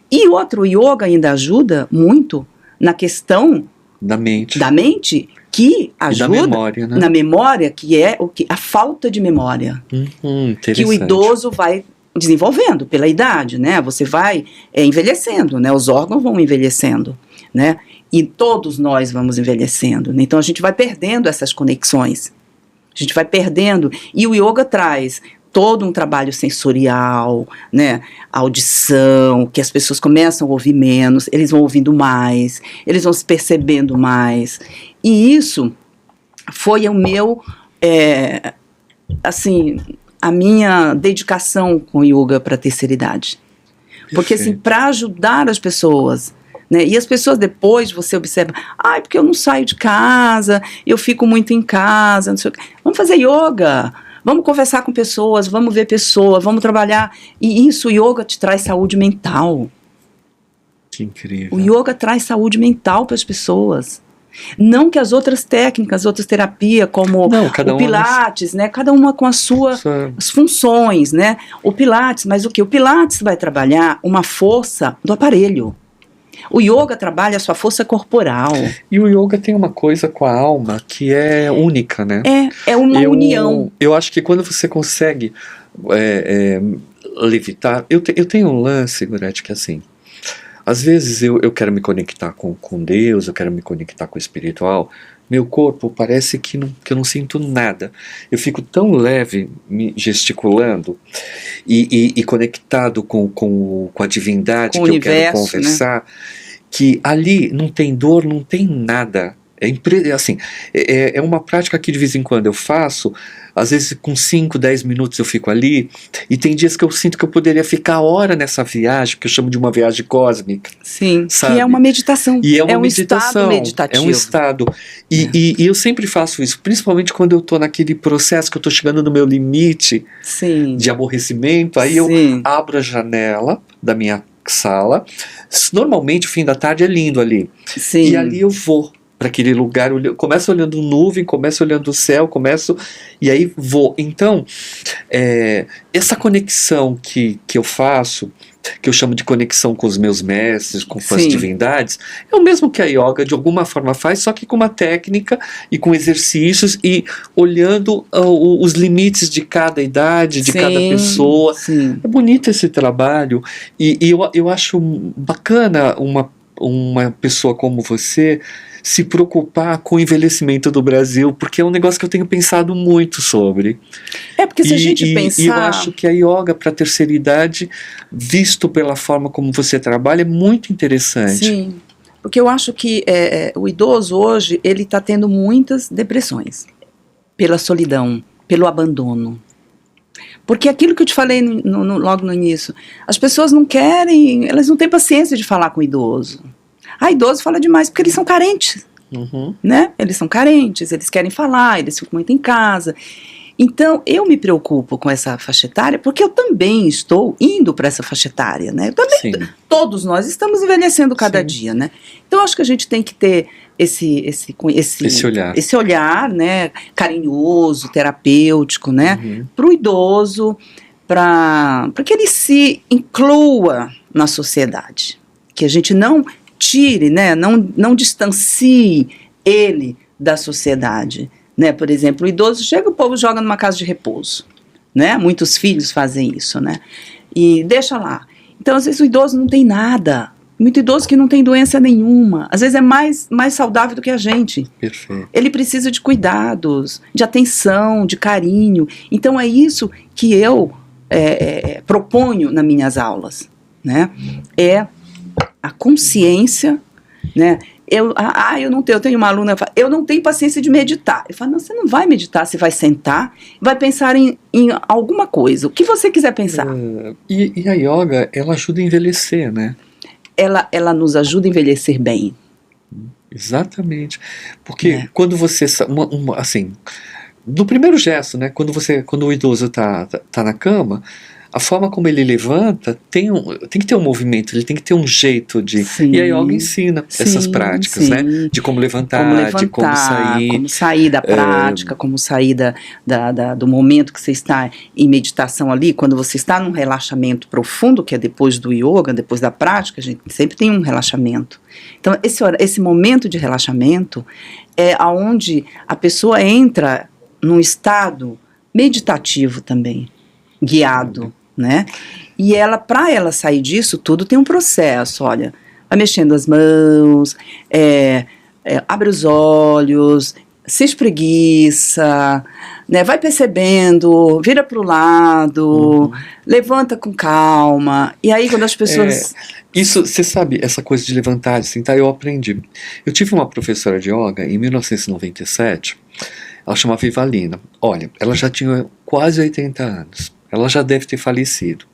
E o yoga ainda ajuda muito na questão da mente, que ajuda e da memória, né? Na memória, que é a falta de memória, que o idoso vai desenvolvendo pela idade, né? Você vai envelhecendo, né? Os órgãos vão envelhecendo, né? E todos nós vamos envelhecendo, né? Então a gente vai perdendo essas conexões, a gente vai perdendo, e o yoga traz todo um trabalho sensorial, né, audição, que as pessoas começam a ouvir menos, eles vão ouvindo mais, eles vão se percebendo mais, e isso foi o meu, assim, a minha dedicação com o yoga para a terceira idade, porque assim, para ajudar as pessoas, né, e as pessoas depois, você observa, porque eu não saio de casa, eu fico muito em casa, não sei o quê. Vamos fazer yoga, vamos conversar com pessoas, vamos ver pessoas, vamos trabalhar. E isso, o yoga te traz saúde mental. Que incrível. O yoga traz saúde mental para as pessoas. Não que as outras técnicas, outras terapias, como o Pilates, né? Cada uma com as suas funções, né? O Pilates, mas o que? O Pilates vai trabalhar uma força do aparelho. O yoga trabalha a sua força corporal. E o yoga tem uma coisa com a alma que é única, né? É uma união. Eu acho que quando você consegue levitar... Eu tenho um lance, Gorete, que é assim... Às vezes eu quero me conectar com Deus, eu quero me conectar com o espiritual. Meu corpo parece que eu não sinto nada. Eu fico tão leve me gesticulando e conectado com a divindade que eu quero conversar, né? Que ali não tem dor, não tem nada. É uma prática que de vez em quando eu faço. Às vezes com 5, 10 minutos eu fico ali, e tem dias que eu sinto que eu poderia ficar hora nessa viagem, que eu chamo de uma viagem cósmica. Sim, sabe? E é uma meditação. E é uma meditação, estado meditativo. É um estado. E eu sempre faço isso, principalmente quando eu estou naquele processo que eu estou chegando no meu limite de aborrecimento, aí eu abro a janela da minha sala. Normalmente o fim da tarde é lindo ali. Sim. E ali eu vou para aquele lugar, começo olhando nuvem, começo olhando o céu, e aí vou. Então, essa conexão que eu faço, que eu chamo de conexão com os meus mestres, com as divindades, é o mesmo que a yoga de alguma forma faz, só que com uma técnica e com exercícios e olhando os limites de cada idade, de cada pessoa. É bonito esse trabalho, e eu acho bacana uma pessoa como você se preocupar com o envelhecimento do Brasil, porque é um negócio que eu tenho pensado muito sobre. Porque se a gente pensar... E eu acho que a yoga para a terceira idade, visto pela forma como você trabalha, é muito interessante. Sim, porque eu acho que o idoso hoje, ele está tendo muitas depressões, pela solidão, pelo abandono. Porque aquilo que eu te falei logo no início, as pessoas não querem, elas não têm paciência de falar com o idoso. Idoso fala demais porque eles são carentes. né? Eles são carentes, eles querem falar, eles ficam muito em casa. Então, eu me preocupo com essa faixa etária, porque eu também estou indo para essa faixa etária, né? Eu também, Sim. todos nós estamos envelhecendo cada Sim. dia, né? Então, acho que a gente tem que ter esse olhar, né? Carinhoso, terapêutico, né? Para o idoso, para que ele se inclua na sociedade. Que a gente não tire, né? Não distancie ele da sociedade. Né, por exemplo, o idoso chega, o povo joga numa casa de repouso, né? Muitos filhos fazem isso, né? E deixa lá. Então, às vezes, o idoso não tem nada. Muito idoso que não tem doença nenhuma. Às vezes é mais saudável do que a gente. Perfeito. Ele precisa de cuidados, de atenção, de carinho. Então, é isso que eu proponho nas minhas aulas, né? É a consciência, né? Eu tenho uma aluna que fala, eu não tenho paciência de meditar. Eu falo, não, você não vai meditar, você vai sentar, vai pensar em alguma coisa, o que você quiser pensar. E a yoga, ela ajuda a envelhecer, né? Ela nos ajuda a envelhecer bem. Exatamente. Porque quando você, assim, do primeiro gesto, né? Quando o idoso tá na cama, a forma como ele levanta tem que ter um movimento, ele tem que ter um jeito de... Sim, e a yoga ensina essas práticas, sim. né? De como levantar, de como sair. Como sair da prática, como sair do momento que você está em meditação ali, quando você está num relaxamento profundo, que é depois do yoga, depois da prática, a gente sempre tem um relaxamento. Então, esse momento de relaxamento é onde a pessoa entra num estado meditativo também, guiado, né? E para ela sair disso tudo tem um processo, olha, vai mexendo as mãos, abre os olhos, se espreguiça, né? Vai percebendo, vira para o lado, levanta com calma, e aí quando as pessoas... Isso, você sabe, essa coisa de levantar, de sentar, eu aprendi. Eu tive uma professora de yoga em 1997, ela chamava Ivalina. Olha, ela já tinha quase 80 anos. Ela já deve ter falecido.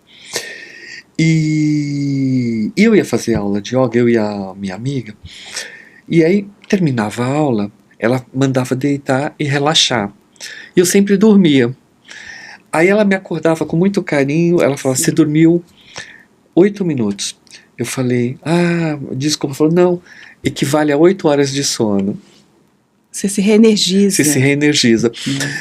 E eu ia fazer aula de yoga, eu e a minha amiga. E aí, terminava a aula, ela mandava deitar e relaxar. E eu sempre dormia. Aí ela me acordava com muito carinho, ela falava, você dormiu 8 minutos. Eu falei, desculpa. Ela falou, não, equivale a 8 horas de sono. Você se reenergiza. Você se reenergiza.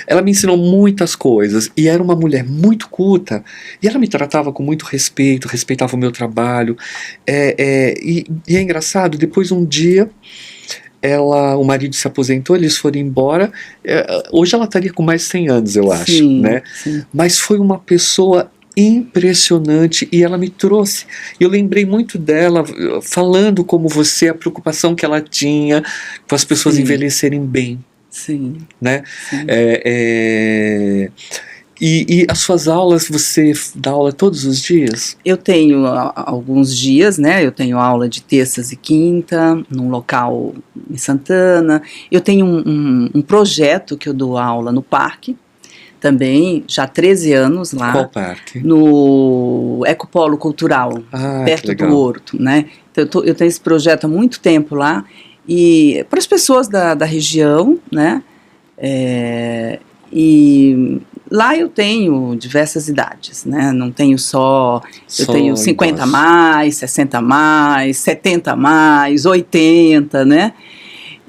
Ela me ensinou muitas coisas. E era uma mulher muito culta. E ela me tratava com muito respeito, respeitava o meu trabalho. E é engraçado, depois um dia, o marido se aposentou, eles foram embora. Hoje ela estaria com mais de 100 anos, eu acho. Né? Sim. Mas foi uma pessoa impressionante, e ela me trouxe, eu lembrei muito dela falando como você, a preocupação que ela tinha com as pessoas envelhecerem bem. Sim. Né? Sim. E as suas aulas, você dá aula todos os dias? Eu tenho alguns dias, né? Eu tenho aula de terças e quinta, num local em Santana. Eu tenho um projeto que eu dou aula no parque, também, já há 13 anos lá. Qual parque? No Ecopolo Cultural, perto do Horto, né? Então, eu tenho esse projeto há muito tempo lá, e para as pessoas da região, né? E lá eu tenho diversas idades, né? Não tenho eu tenho 50 a mais, 60 a mais, 70 a mais, 80, né?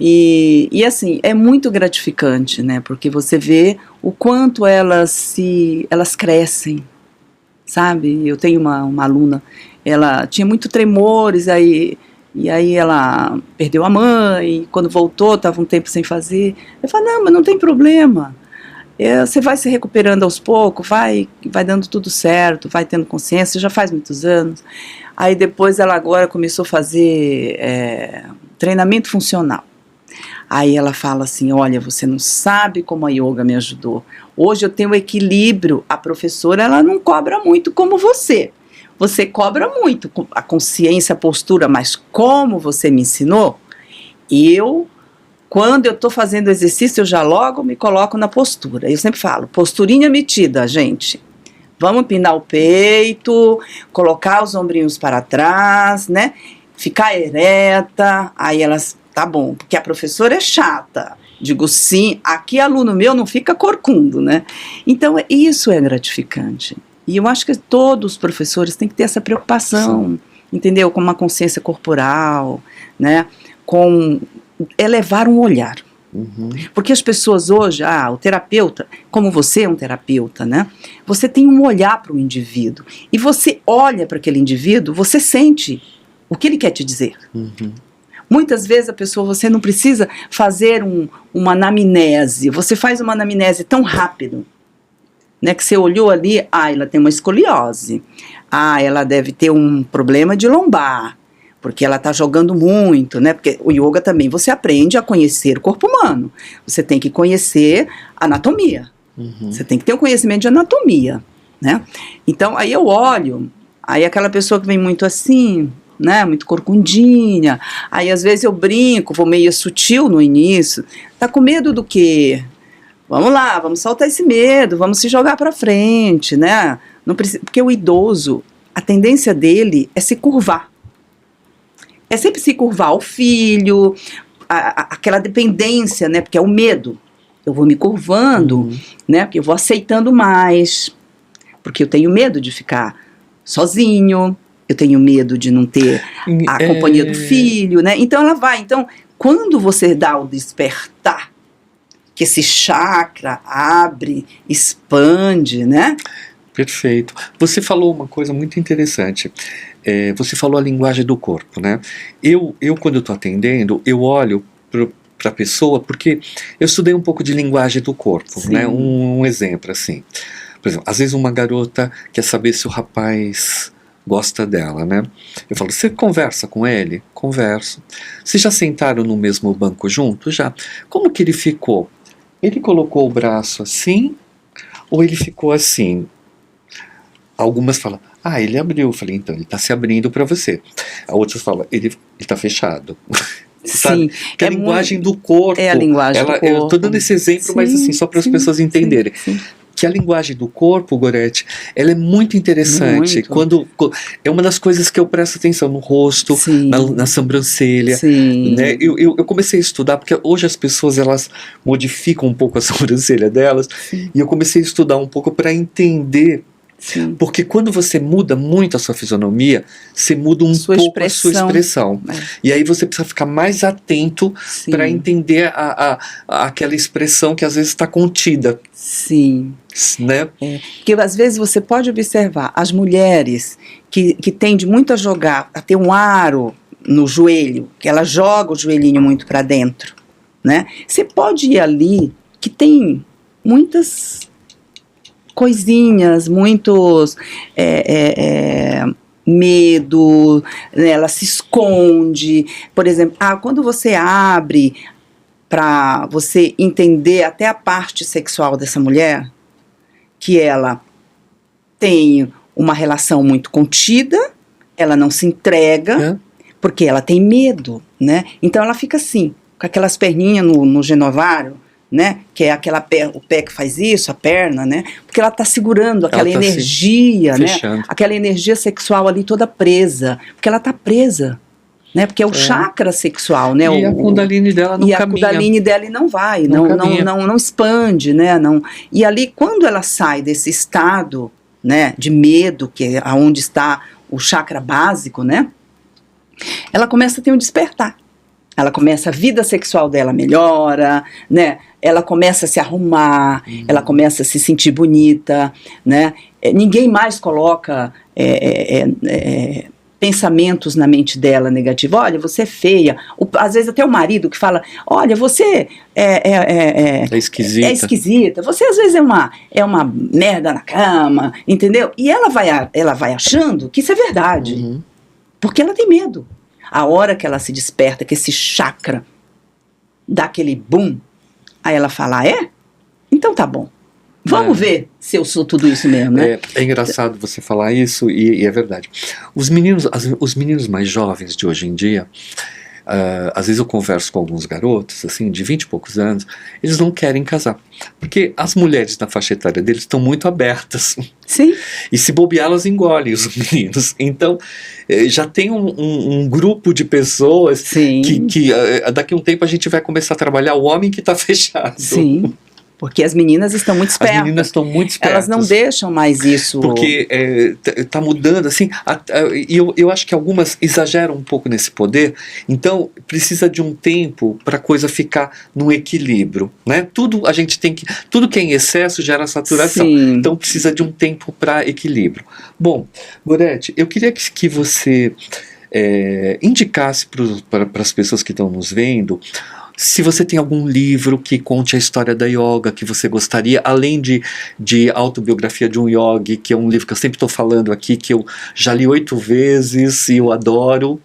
E assim, é muito gratificante, né? Porque você vê o quanto elas crescem, sabe? Eu tenho uma aluna, ela tinha muito tremores, e aí ela perdeu a mãe, quando voltou, estava um tempo sem fazer. Eu falei, não, mas não tem problema. Você vai se recuperando aos poucos, vai dando tudo certo, vai tendo consciência, já faz muitos anos. Aí depois ela agora começou a fazer treinamento funcional. Aí ela fala assim, olha, você não sabe como a yoga me ajudou. Hoje eu tenho equilíbrio, a professora ela não cobra muito como você. Você cobra muito, a consciência, a postura, mas como você me ensinou, quando eu estou fazendo exercício, eu já logo me coloco na postura. Eu sempre falo, posturinha metida, gente. Vamos empinar o peito, colocar os ombrinhos para trás, né? Ficar ereta, aí elas tá bom, porque a professora é chata. Digo sim, aqui aluno meu não fica corcundo, né? Então isso é gratificante. E eu acho que todos os professores têm que ter essa preocupação, entendeu? Com uma consciência corporal, né? Com elevar um olhar. Porque as pessoas hoje, o terapeuta, como você é um terapeuta, né? Você tem um olhar para o indivíduo. E você olha para aquele indivíduo, você sente o que ele quer te dizer. Muitas vezes a pessoa, você não precisa fazer uma anamnese, você faz uma anamnese tão rápido, né, que você olhou ali, ela tem uma escoliose, ela deve ter um problema de lombar, porque ela está jogando muito, né, porque o yoga também, você aprende a conhecer o corpo humano, você tem que conhecer a anatomia, você tem que ter um conhecimento de anatomia, né, então aí eu olho, aí aquela pessoa que vem muito assim, né, muito corcundinha, aí às vezes eu brinco, vou meio sutil no início, tá com medo do quê? Vamos lá, vamos soltar esse medo, vamos se jogar pra frente, né, não precisa, porque o idoso, a tendência dele é se curvar, é sempre se curvar ao filho, aquela dependência, né, porque é o medo, eu vou me curvando, né, porque eu vou aceitando mais, porque eu tenho medo de ficar sozinho, eu tenho medo de não ter a companhia do filho, né? Então ela vai. Então, quando você dá o despertar, que esse chakra abre, expande, né? Perfeito. Você falou uma coisa muito interessante. Você falou a linguagem do corpo, né? Eu quando eu estou atendendo, eu olho para a pessoa, porque eu estudei um pouco de linguagem do corpo, né? Um exemplo, assim. Por exemplo, às vezes uma garota quer saber se o rapaz gosta dela, né? Eu falo, você conversa com ele? Converso. Vocês já sentaram no mesmo banco junto? Já. Como que ele ficou? Ele colocou o braço assim ou ele ficou assim? Algumas falam, ele abriu. Eu falei, então ele está se abrindo para você. A outras falam, ele está fechado. Sim, que a linguagem do corpo. É a linguagem do corpo. Eu estou dando esse exemplo, mas assim, só para as pessoas entenderem. Que a linguagem do corpo, Gorete, ela é muito interessante. Quando é uma das coisas que eu presto atenção no rosto, na sobrancelha. Né? Eu comecei a estudar, porque hoje as pessoas elas modificam um pouco a sobrancelha delas, e eu comecei a estudar um pouco para entender. Porque quando você muda muito a sua fisionomia, você muda um pouco a sua expressão. E aí você precisa ficar mais atento para entender aquela expressão que às vezes está contida. Né? Porque às vezes você pode observar as mulheres que tendem muito a jogar, a ter um aro no joelho, que ela joga o joelhinho muito para dentro, né? Você pode ir ali, que tem muitas coisinhas, muitos medo, né, ela se esconde, por exemplo, quando você abre para você entender até a parte sexual dessa mulher, que ela tem uma relação muito contida, ela não se entrega, porque ela tem medo, né? Então ela fica assim, com aquelas perninhas no genovário, né? Que é o pé que faz isso, a perna, né? Porque ela está segurando aquela energia, né? Aquela energia sexual ali toda presa, porque ela está presa, né? Porque é o chakra sexual, né? E a Kundalini dela não caminha. E a Kundalini dela não vai, não expande, né? E ali, quando ela sai desse estado, né, de medo, que é onde está o chakra básico, né? Ela começa a ter um despertar. Ela começa, a vida sexual dela melhora, né? Ela começa a se arrumar, ela começa a se sentir bonita, né? Ninguém mais coloca pensamentos na mente dela negativos. Olha, você é feia. Às vezes até o marido que fala, olha, você é esquisita. É esquisita. Você às vezes é uma merda na cama, entendeu? E ela vai achando que isso é verdade. Porque ela tem medo. A hora que ela se desperta, que esse chakra dá aquele boom, aí ela fala, então tá bom. Vamos ver se eu sou tudo isso mesmo, né? É engraçado você falar isso, e é verdade. Os meninos mais jovens de hoje em dia, às vezes eu converso com alguns garotos, assim, de 20 e poucos anos, eles não querem casar. Porque as mulheres na faixa etária deles estão muito abertas. Sim. E se bobear, elas engolem os meninos. Então, já tem um grupo de pessoas Sim. que daqui a um tempo a gente vai começar a trabalhar o homem que está fechado. Sim. Porque as meninas estão muito espertas. As meninas estão muito espertas. Elas não deixam mais isso. Porque está mudando, assim, e eu acho que algumas exageram um pouco nesse poder, então precisa de um tempo para a coisa ficar num equilíbrio, né? Tudo que é em excesso gera saturação. Sim. Então precisa de um tempo para equilíbrio. Bom, Gorete, eu queria que você indicasse para as pessoas que estão nos vendo, se você tem algum livro que conte a história da yoga que você gostaria, além de Autobiografia de um Yogi, que é um livro que eu sempre estou falando aqui, que eu já li 8 vezes e eu adoro.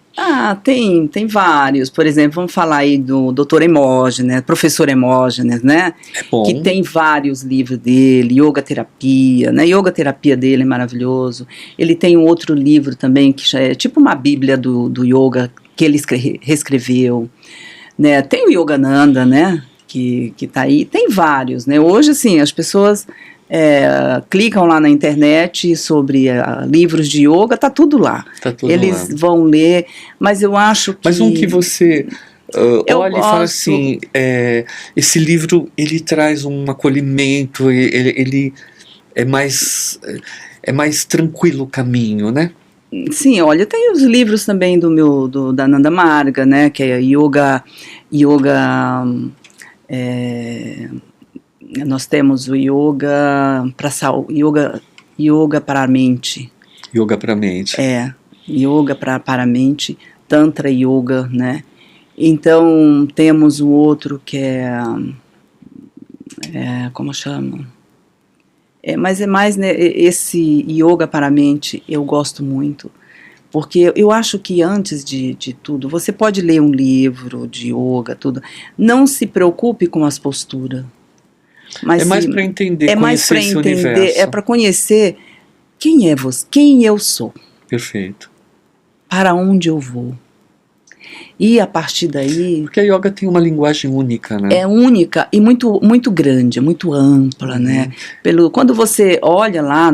Tem vários. Por exemplo, vamos falar aí do Dr. Hermógenes, professor Hermógenes, né? É bom. Que tem vários livros dele, Yoga Terapia, né? Yoga Terapia dele é maravilhoso. Ele tem um outro livro também, que já é tipo uma bíblia do yoga, que ele reescreveu. Né, tem o Yogananda, né, que tá aí, tem vários, né, hoje assim, as pessoas clicam lá na internet sobre livros de yoga, tá tudo lá, eles vão ler, mas eu acho que... Mas um que você olha e fala assim, esse livro, ele traz um acolhimento, ele é mais tranquilo o caminho, né? Sim, olha, tem os livros também da Ananda Marga, né, que é nós temos o yoga para yoga para a mente. Yoga para a mente. Yoga para a mente, Tantra Yoga, né, então temos o outro que como chama? Mas é mais, né, esse yoga para a mente eu gosto muito, porque eu acho que antes de tudo, você pode ler um livro de yoga, tudo, não se preocupe com as posturas. Mas, mais para entender, conhecer esse universo. É para conhecer quem é você, quem eu sou. Perfeito. Para onde eu vou. E a partir daí... Porque a yoga tem uma linguagem única, né? É única e muito, muito grande, muito ampla, né? Quando você olha lá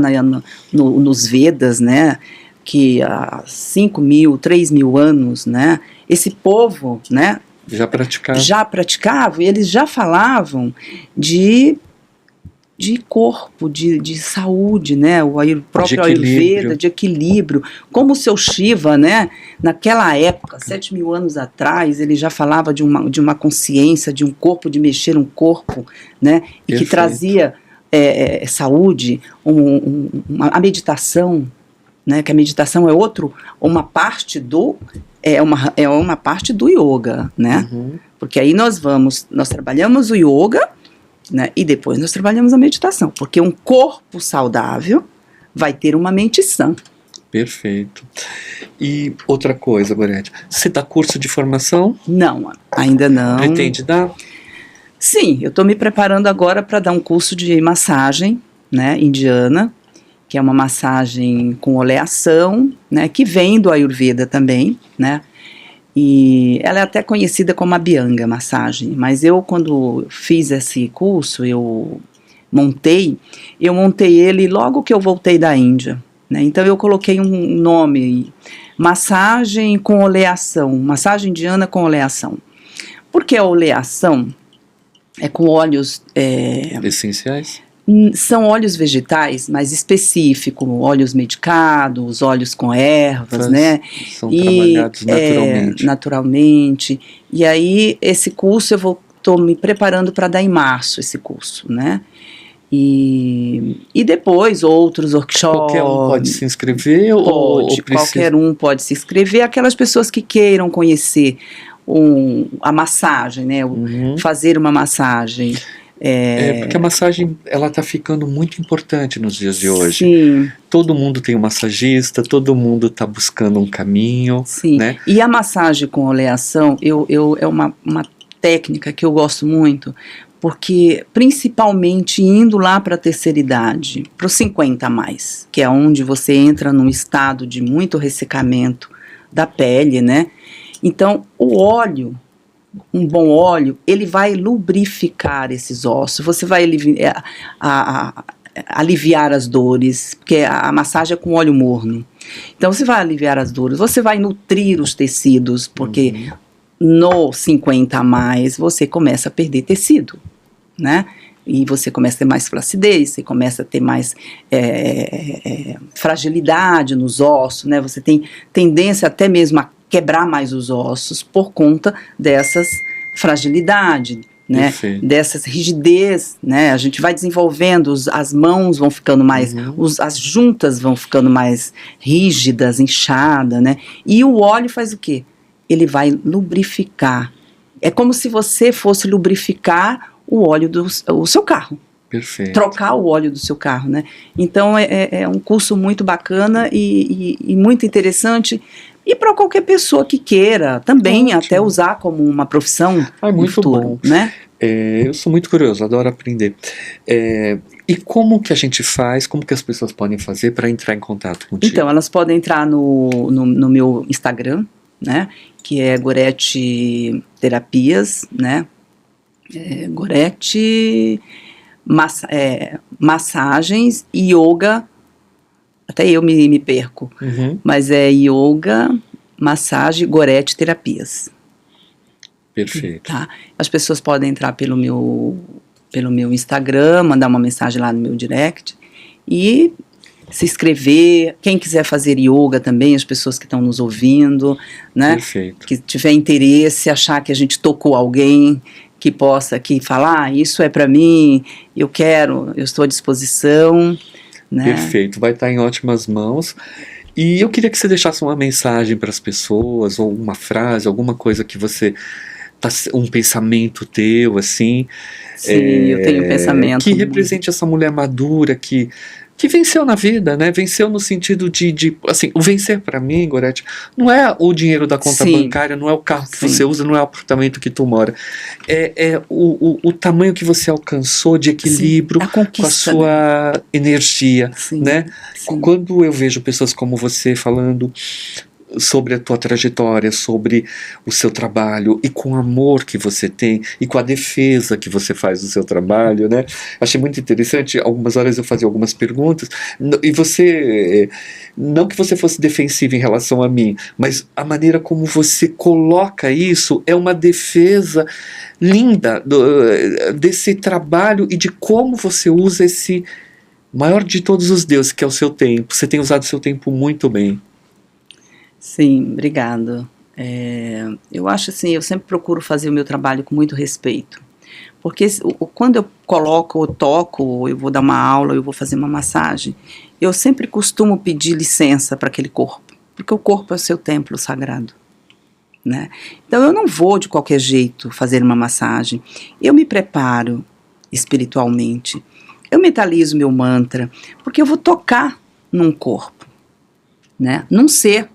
nos Vedas, né? Que há 5.000, 3.000 anos, né? Esse povo, né? Já praticava e eles já falavam de corpo, de saúde, né? O próprio Ayurveda, de equilíbrio. Como o seu Shiva, né? Naquela época, 7.000 anos atrás, ele já falava de uma consciência, de um corpo, de mexer um corpo, né? E Perfeito. Que trazia saúde, a meditação, né? Que a meditação é uma parte do yoga, né? Porque aí nós trabalhamos o yoga, né, e depois nós trabalhamos a meditação, porque um corpo saudável vai ter uma mente sã. Perfeito. E outra coisa, Gorete, você dá curso de formação? Não, ainda não. Pretende dar? Sim, eu estou me preparando agora para dar um curso de massagem, né, indiana, que é uma massagem com oleação, né, que vem do Ayurveda também, né. E ela é até conhecida como Abhyanga massagem, mas eu quando fiz esse curso, eu montei ele logo que eu voltei da Índia, né? Então eu coloquei um nome, massagem com oleação, massagem indiana com oleação. Por que a oleação? É com óleos... essenciais? São óleos vegetais, mais específicos, óleos medicados, óleos com ervas, né? São trabalhados naturalmente. Naturalmente. E aí, esse curso eu estou me preparando para dar em março, esse curso, né? E depois outros workshops. Qualquer um pode se inscrever? Qualquer um pode se inscrever. Aquelas pessoas que queiram conhecer a massagem, né? Fazer uma massagem. Porque a massagem, ela está ficando muito importante nos dias de hoje. Sim. Todo mundo tem um massagista, todo mundo está buscando um caminho. Sim. Né? E a massagem com oleação é uma técnica que eu gosto muito, porque principalmente indo lá para a terceira idade, para os 50 a mais, que é onde você entra num estado de muito ressecamento da pele, né? Então, o óleo, um bom óleo, ele vai lubrificar esses ossos, você vai aliviar as dores, porque a massagem é com óleo morno. Então, você vai aliviar as dores, você vai nutrir os tecidos, porque no 50 a mais, você começa a perder tecido, né? E você começa a ter mais flacidez, você começa a ter mais fragilidade nos ossos, né? Você tem tendência até mesmo a quebrar mais os ossos por conta dessas fragilidade, né? Perfeito. Dessas rigidez, né? A gente vai desenvolvendo, as mãos vão ficando mais, as juntas vão ficando mais rígidas, inchadas, né? E o óleo faz o quê? Ele vai lubrificar. É como se você fosse lubrificar o óleo do seu carro. Perfeito. Trocar o óleo do seu carro, né? Então é um curso muito bacana e muito interessante. E para qualquer pessoa que queira também até usar como uma profissão. Muito futuro, bom. Né? Eu sou muito curioso, adoro aprender. E como que a gente faz, como que as pessoas podem fazer para entrar em contato contigo? Então, elas podem entrar no meu Instagram, né? Que é Gorete Terapias, né? Gorete Massagens e Yoga. Até eu me perco. Mas é Yoga, Massagem, Gorete Terapias. Perfeito. Tá? As pessoas podem entrar pelo meu Instagram, mandar uma mensagem lá no meu direct e se inscrever. Quem quiser fazer yoga também, as pessoas que estão nos ouvindo, né? Perfeito. Que tiver interesse, achar que a gente tocou alguém que possa aqui falar, isso é para mim, eu estou à disposição. Né? Perfeito, vai estar em ótimas mãos. E eu queria que você deixasse uma mensagem para as pessoas, ou uma frase, alguma coisa que você um pensamento teu, assim. Sim, eu tenho um pensamento. Que represente essa mulher madura que venceu na vida, né? Venceu no sentido de assim, o vencer para mim, Gorete, não é o dinheiro da conta bancária, não é o carro que você usa, não é o apartamento que tu mora. É o tamanho que você alcançou de equilíbrio com a sua energia, né? Sim. Quando eu vejo pessoas como você falando sobre a tua trajetória, sobre o seu trabalho e com o amor que você tem e com a defesa que você faz do seu trabalho, né? Achei muito interessante. Algumas horas eu fazia algumas perguntas e você, não que você fosse defensiva em relação a mim, mas a maneira como você coloca isso é uma defesa linda desse trabalho e de como você usa esse maior de todos os deuses, que é o seu tempo. Você tem usado o seu tempo muito bem. Sim, obrigado. Eu acho assim, eu sempre procuro fazer o meu trabalho com muito respeito, porque quando eu coloco, ou toco, ou eu vou dar uma aula, eu vou fazer uma massagem, eu sempre costumo pedir licença para aquele corpo, porque o corpo é o seu templo sagrado, né? Então eu não vou de qualquer jeito fazer uma massagem, eu me preparo espiritualmente, eu mentalizo meu mantra, porque eu vou tocar num corpo, né? Num ser.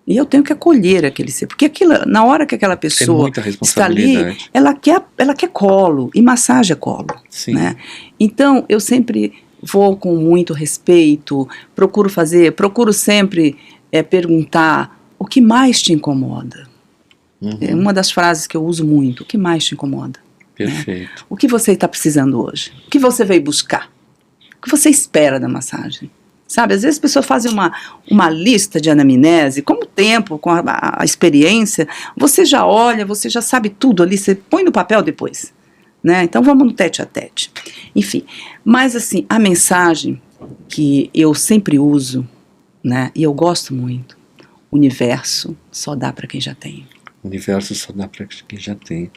E eu tenho que acolher aquele ser, porque na hora que aquela pessoa está ali, ela quer colo, e massagem é colo. Né? Então, eu sempre vou com muito respeito, procuro sempre perguntar o que mais te incomoda. É uma das frases que eu uso muito, o que mais te incomoda? Perfeito. Né? O que você está precisando hoje? O que você veio buscar? O que você espera da massagem? Sabe, às vezes as pessoas fazem uma lista de anamnese, com o tempo, com a experiência, você já olha, você já sabe tudo ali, você põe no papel depois, né? Então vamos no tete a tete. Enfim, mas assim, a mensagem que eu sempre uso, né, e eu gosto muito, o universo só dá para quem já tem. O universo só dá para quem já tem.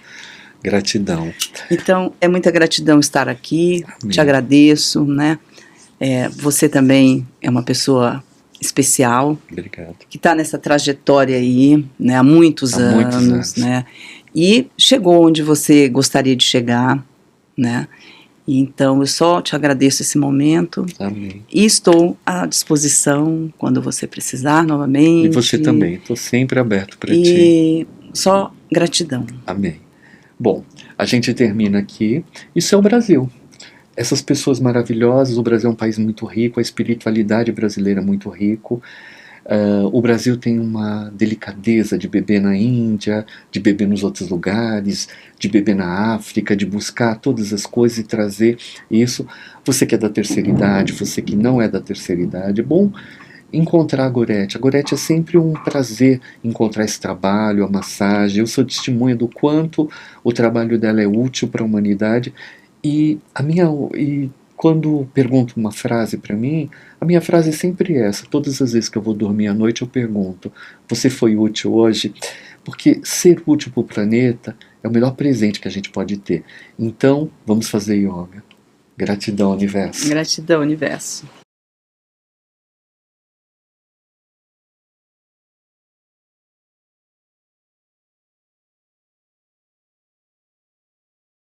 Gratidão. Então, é muita gratidão estar aqui, Amém. Te agradeço, né? Você também é uma pessoa especial. Obrigado. Que está nessa trajetória aí, né, há muitos anos, né, e chegou onde você gostaria de chegar, né, e então eu só te agradeço esse momento. Amém. E estou à disposição quando você precisar novamente. E você também, estou sempre aberto para ti. E só gratidão. Amém. Bom, a gente termina aqui. Isso é o Brasil. Essas pessoas maravilhosas, o Brasil é um país muito rico, a espiritualidade brasileira é muito rico. O Brasil tem uma delicadeza de beber na Índia, de beber nos outros lugares, de beber na África, de buscar todas as coisas e trazer isso. Você que é da terceira idade, você que não é da terceira idade, é bom encontrar a Gorete. A Gorete é sempre um prazer encontrar esse trabalho, a massagem. Eu sou testemunha do quanto o trabalho dela é útil para a humanidade. E quando pergunto uma frase para mim, a minha frase é sempre essa. Todas as vezes que eu vou dormir à noite eu pergunto: você foi útil hoje? Porque ser útil para o planeta é o melhor presente que a gente pode ter. Então, vamos fazer yoga. Gratidão, universo. Gratidão, universo.